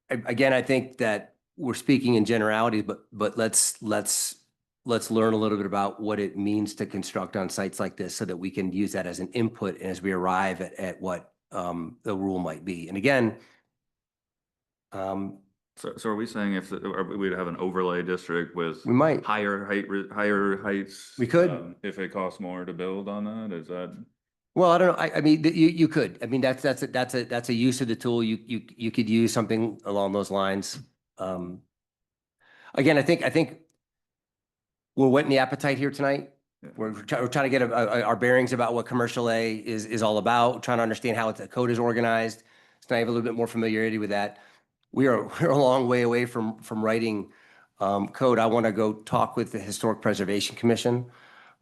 S6: again, I think that we're speaking in generalities, but let's learn a little bit about what it means to construct on sites like this so that we can use that as an input as we arrive at what the rule might be. And again,
S2: So are we saying if we'd have an overlay district with
S6: We might.
S2: higher higher heights?
S6: We could.
S2: If it costs more to build on that, is that?
S6: Well, I don't know. I mean, you could. I mean, that's a use of the tool. You could use something along those lines. Again, I think we're whetting the appetite here tonight.
S2: Yeah.
S6: We're trying to get our bearings about what commercial A is all about, trying to understand how the code is organized. So I have a little bit more familiarity with that. We're a long way away from writing code. I want to go talk with the Historic Preservation Commission.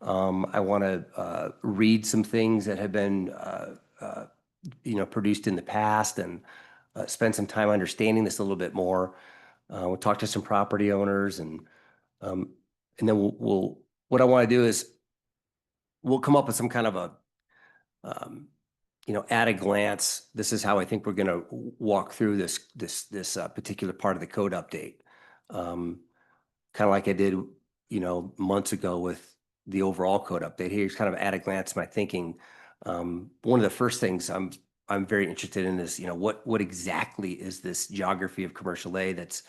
S6: I want to read some things that have been produced in the past and spend some time understanding this a little bit more. We'll talk to some property owners and then what I want to do is we'll come up with some kind of a at a glance, this is how I think we're going to walk through this particular part of the code update. Kind of like I did, months ago with the overall code update. Here's kind of at a glance my thinking. One of the first things I'm very interested in is, what exactly is this geography of commercial A that's,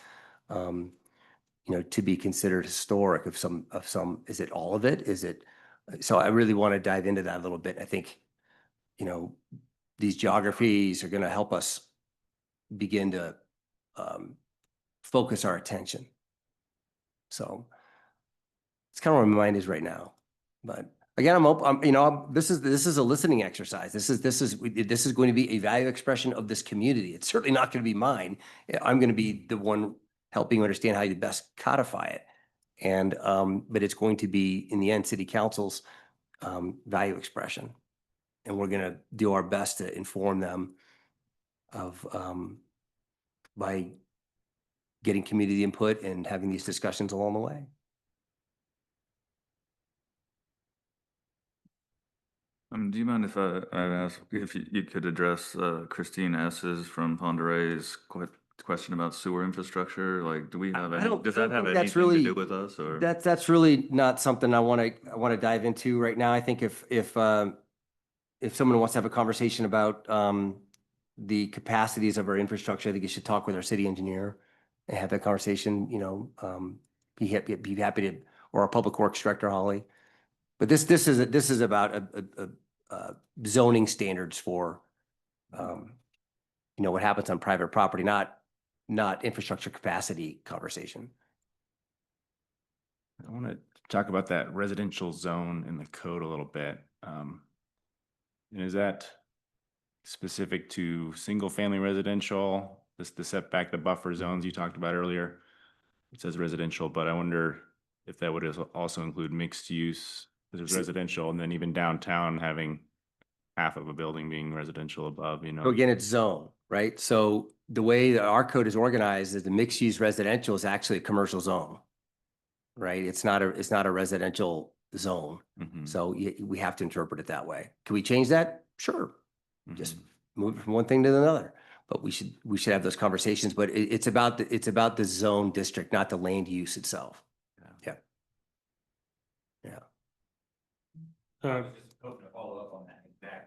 S6: to be considered historic of some, is it all of it? So I really want to dive into that a little bit. I think, these geographies are going to help us begin to focus our attention. So it's kind of where my mind is right now. But again, I'm open. This is a listening exercise. This is going to be a value expression of this community. It's certainly not going to be mine. I'm going to be the one helping you understand how you best codify it. And but it's going to be in the end city council's value expression. And we're going to do our best to inform them of by getting community input and having these discussions along the way.
S2: Do you mind if I ask if you could address Christine S's from Pondere's question about sewer infrastructure? Like, do we have does that have anything to do with us, or?
S6: That's really not something I want to dive into right now. I think if someone wants to have a conversation about the capacities of our infrastructure, I think you should talk with our city engineer and have that conversation, be happy to, or our public works director, Holly. But this is about zoning standards for, what happens on private property, not infrastructure capacity conversation.
S13: I want to talk about that residential zone in the code a little bit. And is that specific to single family residential, the setback, the buffer zones you talked about earlier? It says residential, but I wonder if that would also include mixed use. There's residential, and then even downtown having half of a building being residential above,
S6: So again, it's zone, right? So the way that our code is organized is the mixed use residential is actually a commercial zone, right? It's not a residential zone.
S13: Mhm.
S6: So we have to interpret it that way. Can we change that? Sure.
S13: Mhm.
S6: Just move it from one thing to another. But we should have those conversations. But it's about the zone district, not the land use itself. Yeah.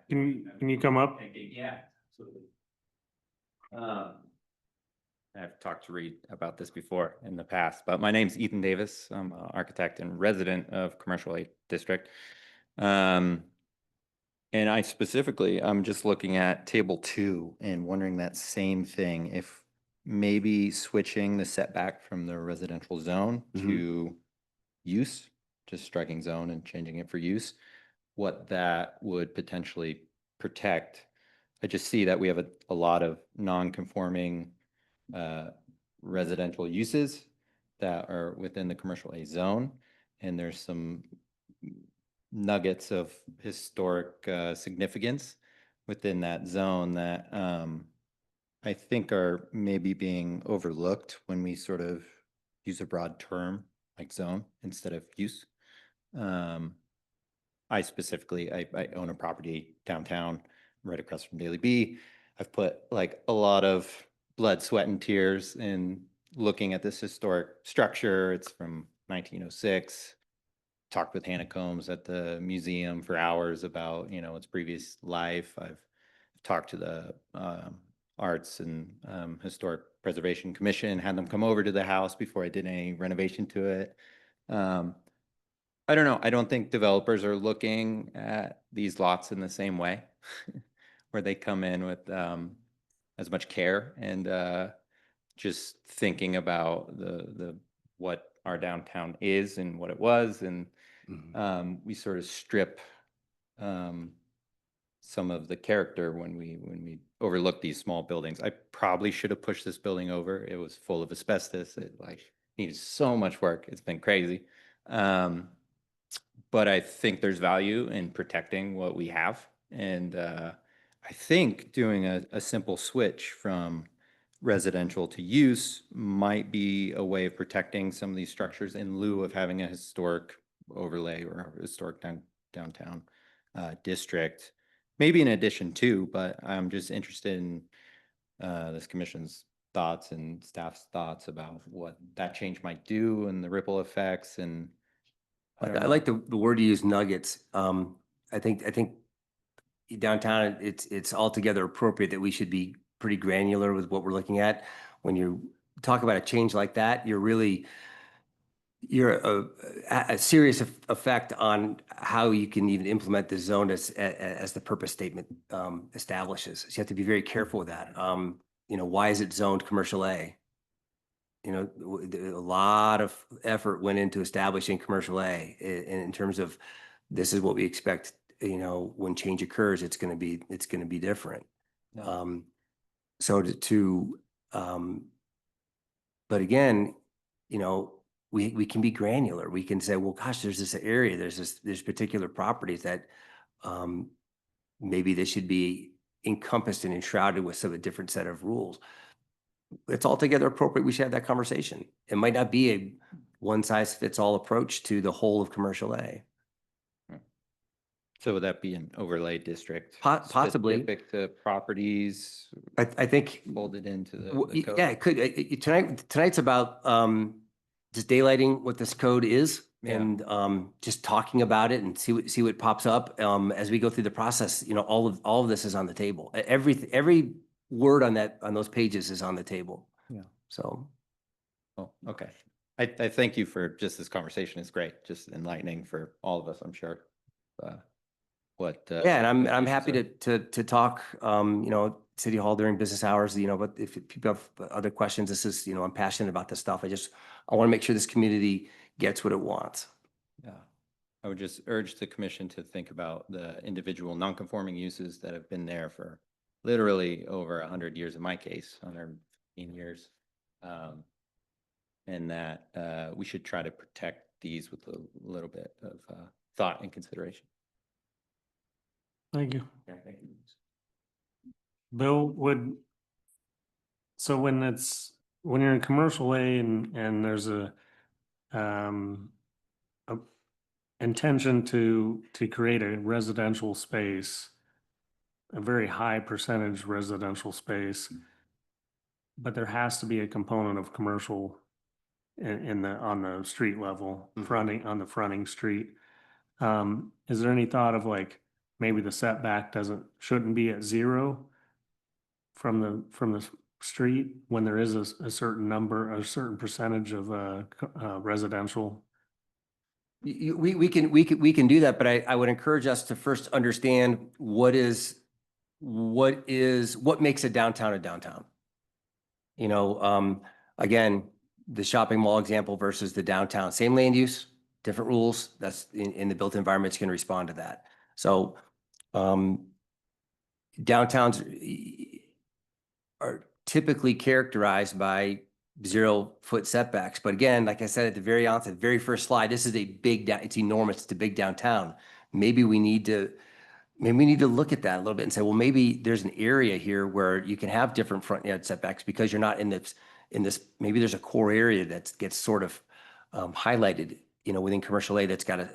S1: Can you come up?
S14: Yeah, absolutely. I've talked to Reed about this before in the past, but my name's Ethan Davis. I'm an architect and resident of Commercial 8 District. And I'm just looking at table 2 and wondering that same thing, if maybe switching the setback from the residential zone to use, just striking zone and changing it for use, what that would potentially protect. I just see that we have a lot of non-conforming residential uses that are within the commercial A zone, and there's some nuggets of historic significance within that zone that I think are maybe being overlooked when we sort of use a broad term like zone instead of use. I specifically, I own a property downtown right across from Daily Bee. I've put like a lot of blood, sweat, and tears in looking at this historic structure. It's from 1906. Talked with Hannah Combs at the museum for hours about, its previous life. I've talked to the Arts and Historic Preservation Commission, had them come over to the house before I did any renovation to it. I don't know. I don't think developers are looking at these lots in the same way, where they come in with as much care and just thinking about the what our downtown is and what it was, and we sort of strip some of the character when we overlook these small buildings. I probably should have pushed this building over. It was full of asbestos. It like needed so much work. It's been crazy. But I think there's value in protecting what we have. And I think doing a simple switch from residential to use might be a way of protecting some of these structures in lieu of having a historic overlay or a historic downtown district. Maybe in addition to, but I'm just interested in this commission's thoughts and staff's thoughts about what that change might do and the ripple effects. And
S6: I like the word you use, nuggets. I think downtown, it's altogether appropriate that we should be pretty granular with what we're looking at. When you talk about a change like that, you're a serious effect on how you can even implement the zone as the purpose statement establishes. So you have to be very careful with that. Why is it zoned commercial A? A lot of effort went into establishing commercial A in terms of this is what we expect. When change occurs, it's going to be different.
S14: No.
S6: But again, we can be granular. We can say, well, gosh, there's this area, there's particular properties that maybe they should be encompassed and enshrouded with some different set of rules. It's altogether appropriate. We should have that conversation. It might not be a one size fits all approach to the whole of commercial A.
S14: So would that be an overlay district?
S6: Possibly.
S14: Specific to properties
S6: I think
S14: folded into the code?
S6: yeah, it could. Tonight's about just daylighting what this code is and just talking about it and see what pops up as we go through the process. All of this is on the table. Every word on those pages is on the table.
S14: Yeah.
S6: So.
S14: Oh, okay. I thank you for just this conversation. It's great, just enlightening for all of us, I'm sure.
S6: Yeah, and I'm happy to talk, City Hall during business hours, but if people have other questions, this is, I'm passionate about this stuff. I want to make sure this community gets what it wants.
S14: Yeah. I would just urge the commission to think about the individual non-conforming uses that have been there for literally over 100 years in my case, 115 years. And that we should try to protect these with a little bit of thought and consideration.
S1: Thank you.
S14: Yeah, thank you.
S1: Bill, so when you're in commercial A and there's a intention to create a residential space, a very high percentage residential space, but there has to be a component of commercial on the street level, on the fronting street. Is there any thought of maybe the setback shouldn't be at 0 from the street when there is a certain percentage of residential?
S6: We can do that, but I would encourage us to first understand what makes a downtown a downtown. Again, the shopping mall example versus the downtown, same land use, different rules. That's in the built environment, it's going to respond to that. So downtowns are typically characterized by 0-foot setbacks. But again, like I said at the very onset, very first slide, this is it's enormous. It's a big downtown. Maybe we need to look at that a little bit and say, well, maybe there's an area here where you can have different front yard setbacks because you're not in this, maybe there's a core area that gets sort of highlighted, within commercial A that's got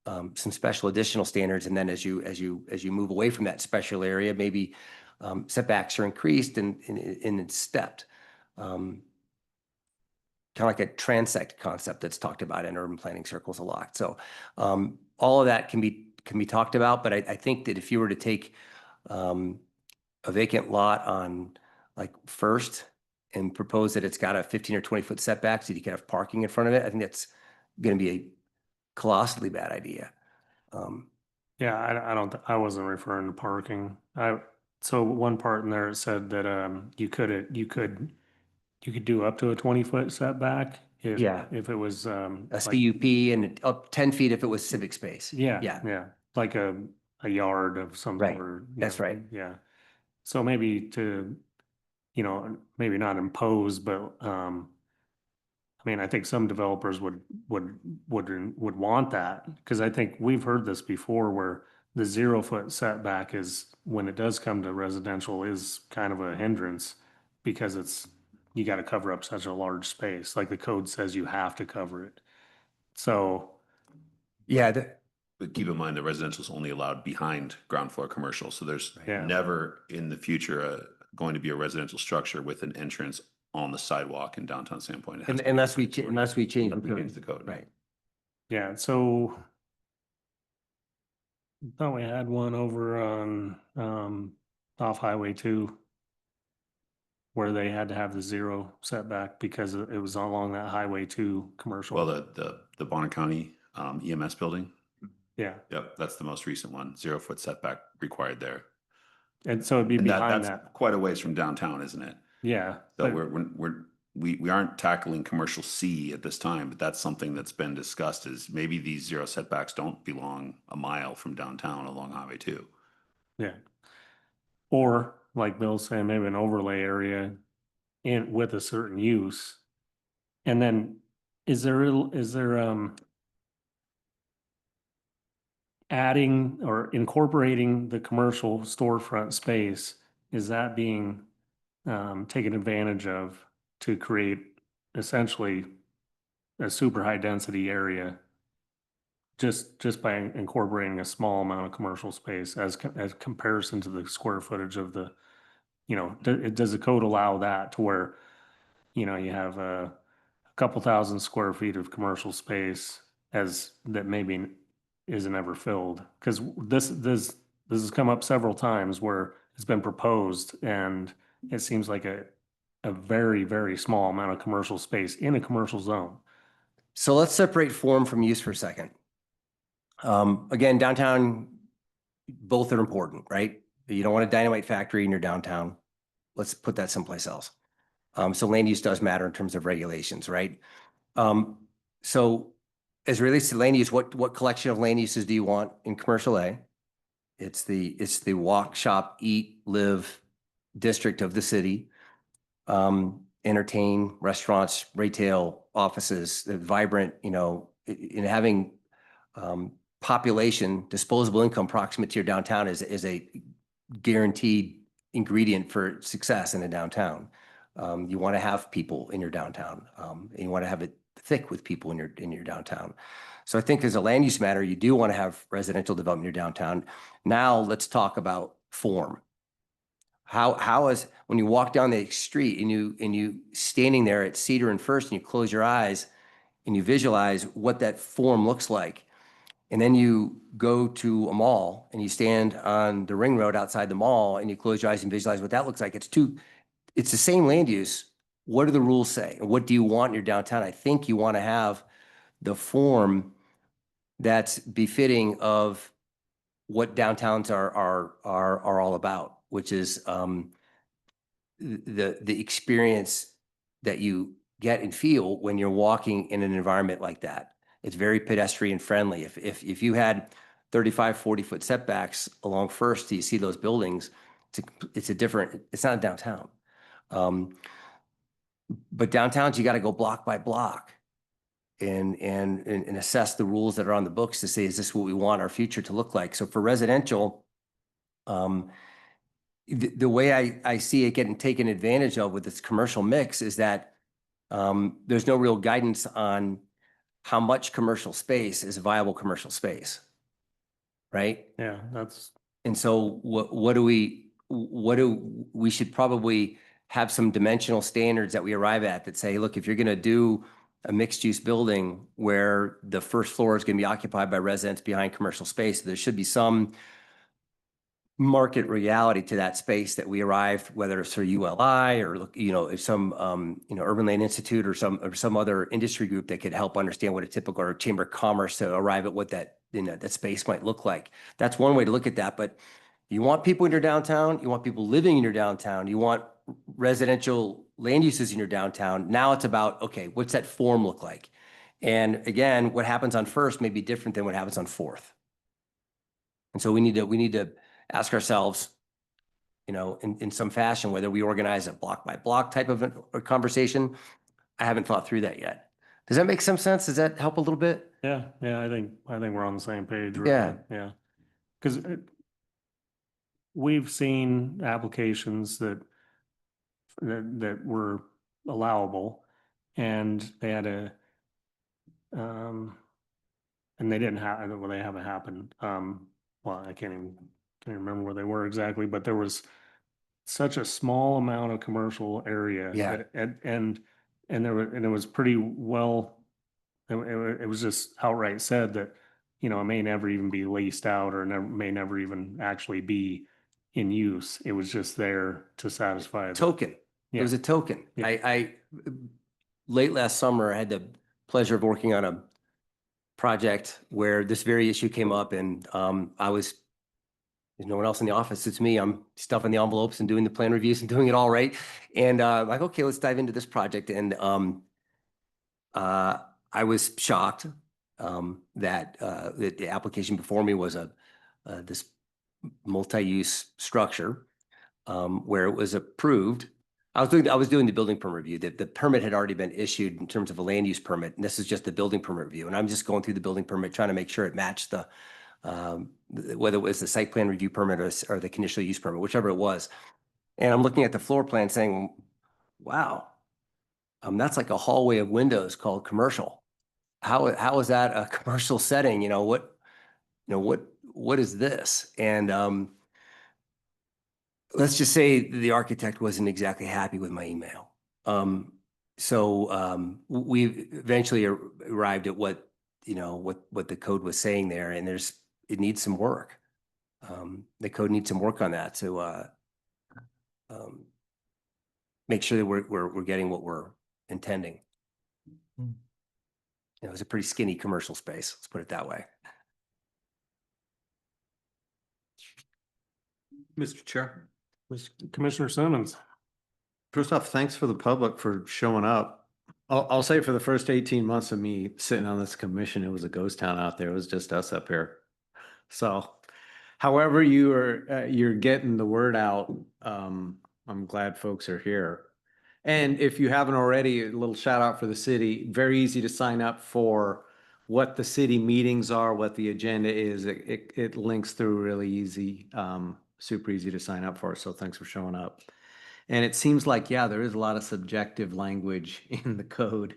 S6: some special additional standards. And then as you move away from that special area, maybe setbacks are increased and it's stepped. Kind of like a transect concept that's talked about in urban planning circles a lot. So all of that can be talked about, but I think that if you were to take a vacant lot on like First and propose that it's got a 15 or 20-foot setback so you can have parking in front of it, I think that's going to be a colossally bad idea.
S1: Yeah, I wasn't referring to parking. So one part in there it said that, you could do up to a 20-foot setback
S6: Yeah.
S1: if it was,
S6: A
S1: like,
S6: CUP and up 10 feet if it was civic space.
S1: yeah,
S6: Yeah,
S1: yeah, like a yard of some
S6: Right.
S1: sort.
S6: That's right.
S1: Yeah. So maybe to, maybe not impose, but, I mean, I think some developers would want that, because I think we've heard this before where the 0-foot setback is, when it does come to residential, is kind of a hindrance because you got to cover up such a large space, like the code says you have to cover it. So,
S6: yeah,
S3: But keep in mind that residential is only allowed behind ground floor commercial, so there's
S1: Yeah.
S3: never in the future going to be a residential structure with an entrance on the sidewalk in downtown Sandpoint. It has to be
S6: unless we,
S3: behind the door.
S6: unless we change the
S3: Change the
S6: code.
S3: code.
S6: Right.
S1: yeah, so thought we had one over on, off Highway 2 where they had to have the 0 setback because it was along that Highway 2 commercial.
S3: Well, the Bonner County EMS building,
S1: Yeah,
S3: yep, that's the most recent one, 0-foot setback required there.
S1: and so it'd be
S3: And
S1: behind
S3: that's
S1: that.
S3: quite a ways from downtown, isn't it?
S1: Yeah,
S3: So
S1: but
S3: we aren't tackling commercial C at this time, but that's something that's been discussed is maybe these 0 setbacks don't belong a mile from downtown along Highway 2.
S1: yeah. Or like Bill's saying, maybe an overlay area with a certain use. And then is there adding or incorporating the commercial storefront space, is that being taken advantage of to create essentially a super high density area just by incorporating a small amount of commercial space as comparison to the square footage of the, does the code allow that to where, you have a couple thousand square feet of commercial space as that maybe isn't ever filled? Because this has come up several times where it's been proposed and it seems like a very, very small amount of commercial space in a commercial zone.
S6: So let's separate form from use for a second. Again, downtown, both are important, right? You don't want a dynamite factory in your downtown. Let's put that someplace else. So land use does matter in terms of regulations, right? So as it relates to land use, what collection of land uses do you want in commercial A? It's the walk, shop, eat, live district of the city. Entertain, restaurants, retail, offices, vibrant, in having population, disposable income proximate to your downtown is a guaranteed ingredient for success in a downtown. You want to have people in your downtown, and you want to have it thick with people in your downtown. So I think as a land use matter, you do want to have residential development in your downtown. Now let's talk about form. How is, when you walk down the street and you standing there at Cedar and First and you close your eyes and you visualize what that form looks like, and then you go to a mall and you stand on the ring road outside the mall and you close your eyes and visualize what that looks like. It's the same land use. What do the rules say? And what do you want in your downtown? I think you want to have the form that's befitting of what downtowns are all about, which is the experience that you get and feel when you're walking in an environment like that. It's very pedestrian friendly. If you had 35, 40-foot setbacks along First, do you see those buildings? It's not a downtown. But downtowns, you got to go block by block and assess the rules that are on the books to say, is this what we want our future to look like? So for residential, the way I see it getting taken advantage of with this commercial mix is that there's no real guidance on how much commercial space is viable commercial space, right?
S1: Yeah, that's,
S6: And so what do we should probably have some dimensional standards that we arrive at that say, look, if you're going to do a mixed use building where the first floor is going to be occupied by residents behind commercial space, there should be some market reality to that space that we arrived, whether it's through ULI or look, if some, Urban Land Institute or some other industry group that could help understand what a typical or Chamber of Commerce to arrive at what that, that space might look like. That's one way to look at that. But you want people in your downtown, you want people living in your downtown, you want residential land uses in your downtown. Now it's about, okay, what's that form look like? And again, what happens on First may be different than what happens on Fourth. And so we need to ask ourselves, in some fashion, whether we organize a block by block type of a conversation. I haven't thought through that yet. Does that make some sense? Does that help a little bit?
S1: Yeah, I think we're on the same page.
S6: Yeah.
S1: Yeah. Because we've seen applications that were allowable, and they had and they didn't have, well, they haven't happened. Well, I can't even remember where they were exactly, but there was such a small amount of commercial area.
S6: Yeah.
S1: And it was pretty well, it was just outright said that, it may never even be leased out, or may never even actually be in use. It was just there to satisfy the
S6: Token. It was a token.
S1: Yeah.
S6: I late last summer, I had the pleasure of working on a project where this very issue came up, and there's no one else in the office. It's me. I'm stuffing the envelopes and doing the plan reviews and doing it all right. And like, okay, let's dive into this project. And I was shocked that the application before me was this multi-use structure where it was approved. I was doing the building permit review. The permit had already been issued in terms of a land use permit, and this is just the building permit review. And I'm just going through the building permit, trying to make sure it matched whether it was the site plan review permit or the conditional use permit, whichever it was. And I'm looking at the floor plan saying, wow, that's like a hallway of windows called commercial. How is that a commercial setting? What is this? And let's just say the architect wasn't exactly happy with my email. So we eventually arrived at what the code was saying there, and it needs some work. The code needs some work on that to make sure that we're getting what we're intending. It was a pretty skinny commercial space, let's put it that way.
S7: Mr. Chair.
S1: Commissioner Simmons.
S7: First off, thanks for the public for showing up. I'll say for the first 18 months of me sitting on this commission, it was a ghost town out there. It was just us up here. So however you're getting the word out, I'm glad folks are here. And if you haven't already, a little shout out for the city. Very easy to sign up for what the city meetings are, what the agenda is. It links through really easy, super easy to sign up for. So thanks for showing up. And it seems like, yeah, there is a lot of subjective language in the code,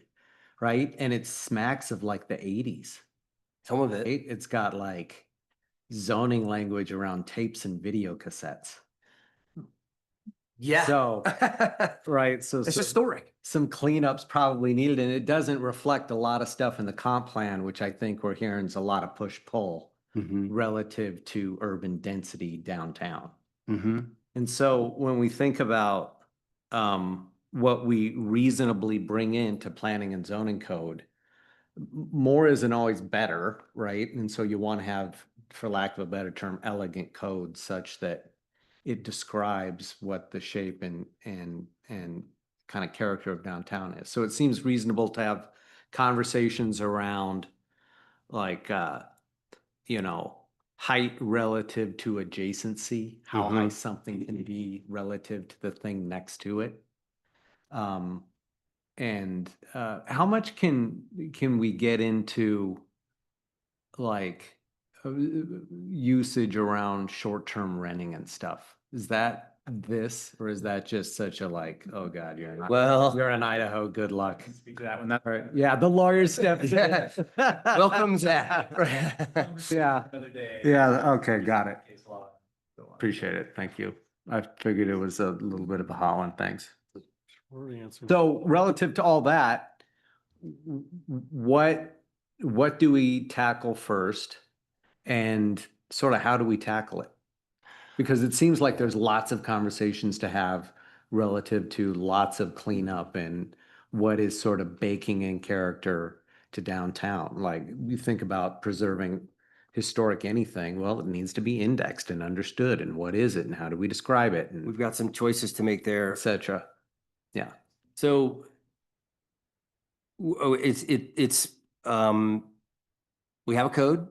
S7: right? And it smacks of like the 80s.
S6: Some of it.
S7: It's got like zoning language around tapes and video cassettes.
S6: Yeah.
S7: So, right. So
S6: it's historic.
S7: Some cleanups probably needed, and it doesn't reflect a lot of stuff in the comp plan, which I think we're hearing is a lot of push-pull relative to urban density downtown. And so when we think about what we reasonably bring into planning and zoning code, more isn't always better, right? And so you want to have, for lack of a better term, elegant code such that it describes what the shape and kind of character of downtown is. So it seems reasonable to have conversations around like, height relative to adjacency, how high something can be relative to the thing next to it. And how much can we get into like usage around short-term renting and stuff? Is that this, or is that just such a like, oh God, you're in Idaho, good luck.
S10: Speak to that one. That's
S7: Right. Yeah, the lawyer stepped in.
S6: Welcome, Zach.
S7: Yeah. Yeah, okay, got it. Appreciate it, thank you. I figured it was a little bit of a hot one, thanks. So relative to all that, what do we tackle first, and sort of how do we tackle it? Because it seems like there's lots of conversations to have relative to lots of cleanup and what is sort of baking in character to downtown. Like you think about preserving historic anything, well, it needs to be indexed and understood. And what is it and how do we describe it and
S6: We've got some choices to make there.
S7: et cetera. Yeah.
S6: So we have a code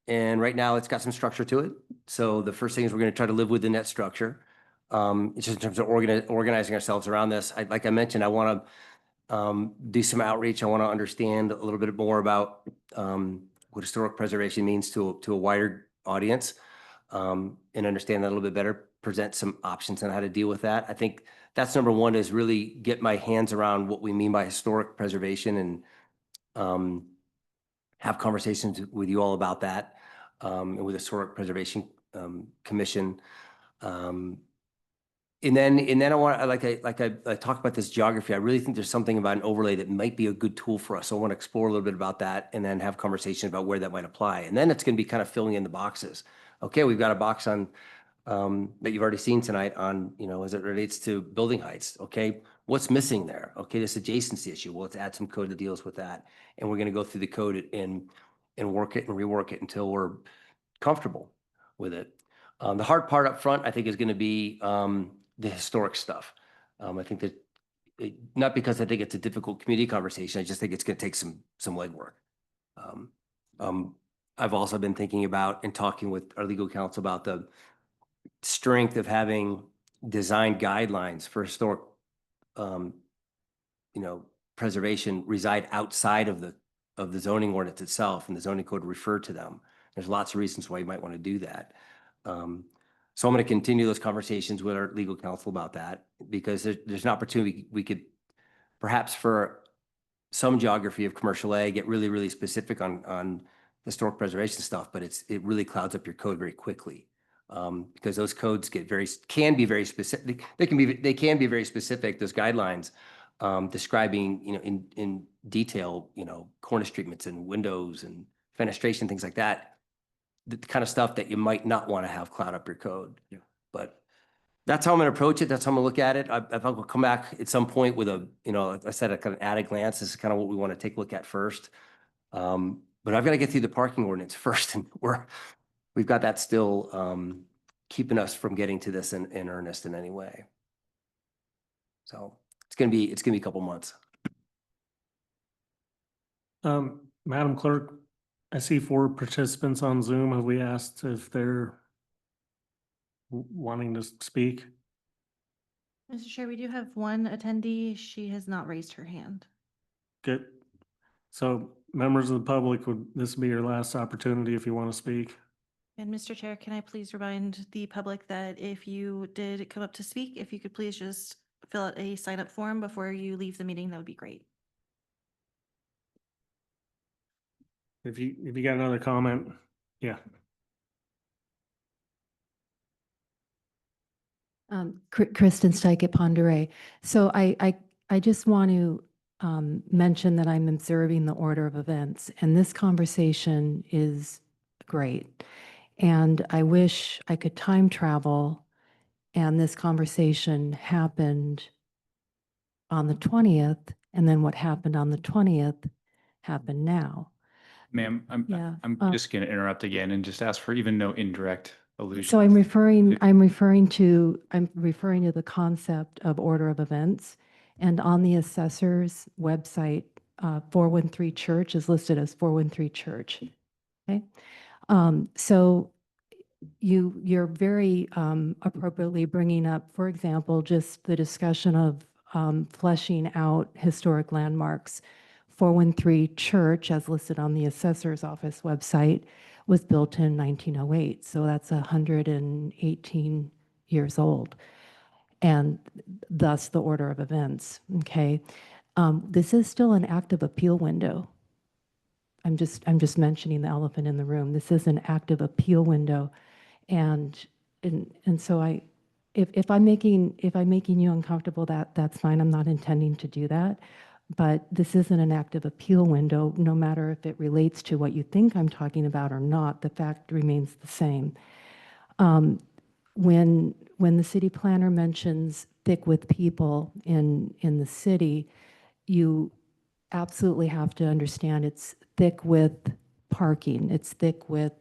S6: and right now it's got some structure to it. So the first thing is we're going to try to live within that structure. It's just in terms of organizing ourselves around this. Like I mentioned, I want to do some outreach. I want to understand a little bit more about what historic preservation means to a wider audience, and understand that a little bit better, present some options on how to deal with that. I think that's number one, is really get my hands around what we mean by historic preservation and have conversations with you all about that, and with the Historic Preservation Commission. And then I want, like I talked about this geography, I really think there's something about an overlay that might be a good tool for us. So I want to explore a little bit about that and then have conversation about where that might apply. And then it's going to be kind of filling in the boxes. Okay, we've got a box on that you've already seen tonight on, as it relates to building heights. Okay, what's missing there? Okay, this adjacency issue. Well, let's add some code that deals with that. And we're going to go through the code and work it and rework it until we're comfortable with it. The hard part up front, I think, is going to be the historic stuff. I think that not because I think it's a difficult community conversation, I just think it's going to take some legwork. I've also been thinking about and talking with our legal counsel about the strength of having design guidelines for historic, preservation reside outside of the zoning ordinance itself, and the zoning code refer to them. There's lots of reasons why you might want to do that. So I'm going to continue those conversations with our legal counsel about that, because there's an opportunity we could perhaps, for some geography of commercial A, get really, really specific on historic preservation stuff, but it really clouds up your code very quickly. Because those codes can be very specific. They can be very specific, those guidelines, describing, in detail, cornice treatments and windows and fenestration, things like that. The kind of stuff that you might not want to have cloud up your code. Yeah. But that's how I'm going to approach it. That's how I'm going to look at it. I think we'll come back at some point with like I said, a kind of at a glance. This is kind of what we want to take a look at first. But I've got to get through the parking ordinance first, and we've got that still keeping us from getting to this in earnest in any way. So it's gonna be a couple months.
S1: Madam Clerk, I see 4 participants on Zoom. Have we asked if they're wanting to speak?
S4: Mr. Chair, we do have one attendee. She has not raised her hand.
S1: Good. So members of the public, would this be your last opportunity if you want to speak?
S4: And Mr. Chair, can I please remind the public that if you did come up to speak, if you could please just fill out a sign-up form before you leave the meeting, that would be great.
S1: If you got another comment, yeah.
S11: Kristen Stike at Ponderay. So I just want to mention that I'm observing the order of events, and this conversation is great. And I wish I could time travel and this conversation happened on the 20th, and then what happened on the 20th happened now.
S10: Ma'am,
S11: Yeah,
S10: I'm just going to interrupt again and just ask for even no indirect allusion.
S11: So I'm referring to the concept of order of events, and on the assessor's website, 413 Church is listed as 413 Church. Okay, so you're very appropriately bringing up, for example, just the discussion of fleshing out historic landmarks. 413 Church, as listed on the assessor's office website, was built in 1908. So that's 118 years old. And thus the order of events, okay? This is still an active appeal window. I'm just mentioning the elephant in the room. This is an active appeal window. And so if I'm making you uncomfortable, that's fine. I'm not intending to do that. But this isn't an active appeal window, no matter if it relates to what you think I'm talking about or not, the fact remains the same. when the city planner mentions thick with people in the city, you absolutely have to understand it's thick with parking, it's thick with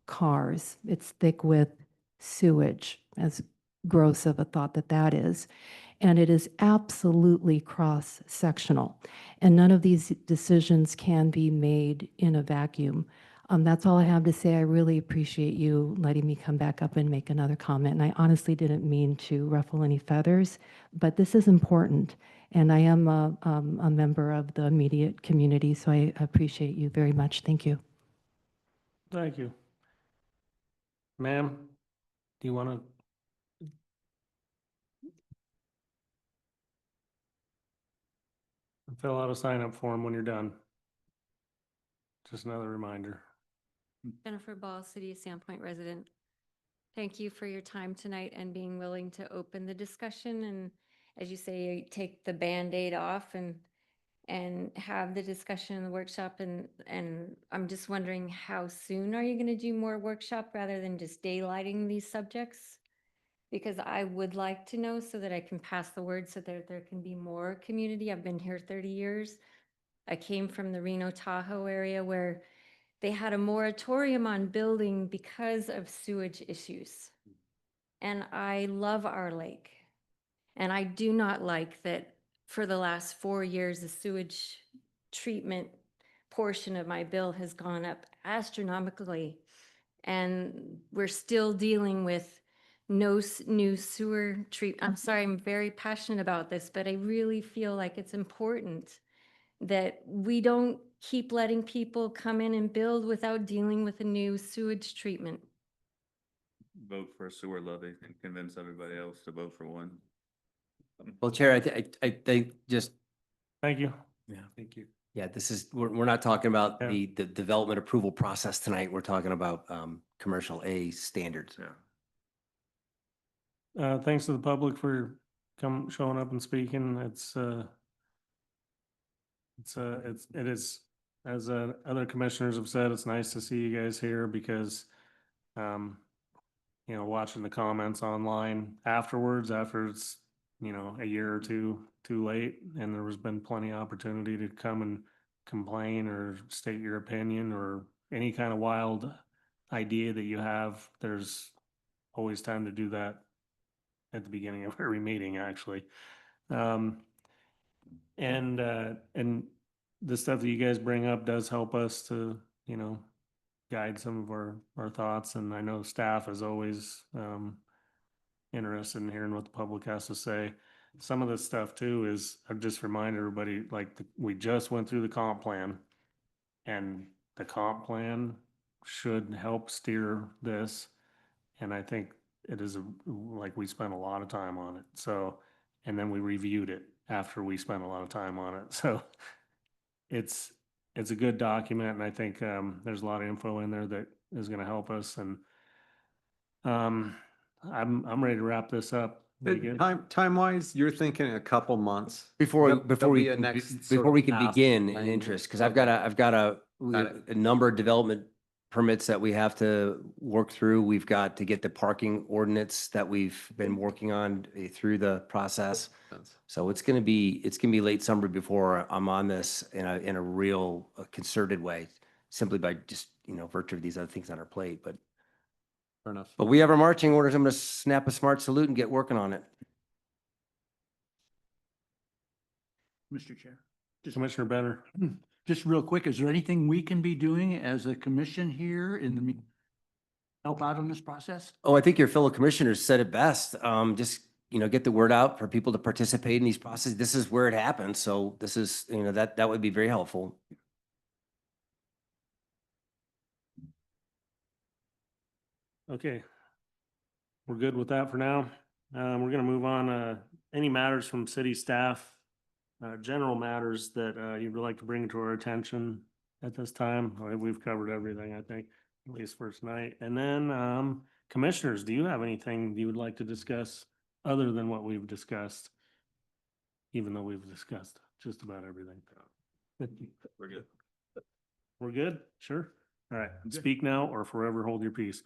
S11: cars, it's thick with sewage, as gross of a thought that that is. And it is absolutely cross-sectional. And none of these decisions can be made in a vacuum. That's all I have to say. I really appreciate you letting me come back up and make another comment. And I honestly didn't mean to ruffle any feathers, but this is important. And I am a member of the immediate community, so I appreciate you very much. Thank you.
S1: Thank you. Ma'am, do you want to? Fill out a sign-up form when you're done. Just another reminder.
S15: Jennifer Ball, City of Sandpoint resident. Thank you for your time tonight and being willing to open the discussion and, as you say, take the Band-Aid off and have the discussion in the workshop. And I'm just wondering, how soon are you going to do more workshop rather than just daylighting these subjects? Because I would like to know so that I can pass the word so that there can be more community. I've been here 30 years. I came from the Reno Tahoe area where they had a moratorium on building because of sewage issues. And I love our lake. And I do not like that for the last 4 years, the sewage treatment portion of my bill has gone up astronomically. And we're still dealing with no new sewer treat. I'm sorry, I'm very passionate about this, but I really feel like it's important that we don't keep letting people come in and build without dealing with a new sewage treatment.
S13: Vote for a sewer levy and convince everybody else to vote for one.
S6: Well, Chair, I think just,
S1: Thank you.
S6: yeah, thank you. Yeah, this is, we're not talking about
S1: Yeah.
S6: the development approval process tonight. We're talking about commercial A standards.
S13: Yeah.
S1: Thanks to the public for showing up and speaking. It is, as other commissioners have said, it's nice to see you guys here because, watching the comments online afterwards, after it's, a year or two too late, and there has been plenty of opportunity to come and complain or state your opinion or any kind of wild idea that you have, there's always time to do that at the beginning of every meeting, actually. And the stuff that you guys bring up does help us to, guide some of our thoughts. And I know staff is always interested in hearing what the public has to say. Some of this stuff too is, I just remind everybody, like, we just went through the comp plan, and the comp plan should help steer this. And I think it is like, we spent a lot of time on it. So, and then we reviewed it after we spent a lot of time on it. So it's a good document, and I think there's a lot of info in there that is going to help us. And I'm ready to wrap this up. You good?
S7: Time-wise, you're thinking a couple months?
S6: Before
S7: There'll be a next sort
S6: before
S7: of
S6: we can
S7: path
S6: begin
S7: plan.
S6: in interest, because I've got a number of development permits that we have to work through. We've got to get the parking ordinance that we've been working on through the process. So it's gonna be late summer before I'm on this in a real concerted way, simply by just, virtue of these other things on our plate. But
S7: Fair enough.
S6: we have our marching orders. I'm gonna snap a smart salute and get working on it.
S2: Mr. Chair.
S1: Commissioner Benner.
S2: Just real quick, is there anything we can be doing as a commission here help out on this process?
S6: Oh, I think your fellow commissioners said it best. Just, get the word out for people to participate in these processes. This is where it happens. So this is, that would be very helpful.
S1: Okay. We're good with that for now. We're gonna move on. Any matters from city staff, general matters that you'd like to bring to our attention at this time? We've covered everything, I think, at least for tonight. And then commissioners, do you have anything you would like to discuss other than what we've discussed? Even though we've discussed just about everything.
S13: We're good.
S1: We're good? Sure. All right. Speak now or forever hold your peace.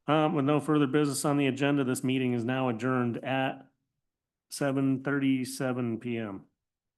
S1: With no further business on the agenda, this meeting is now adjourned at 7:37 PM.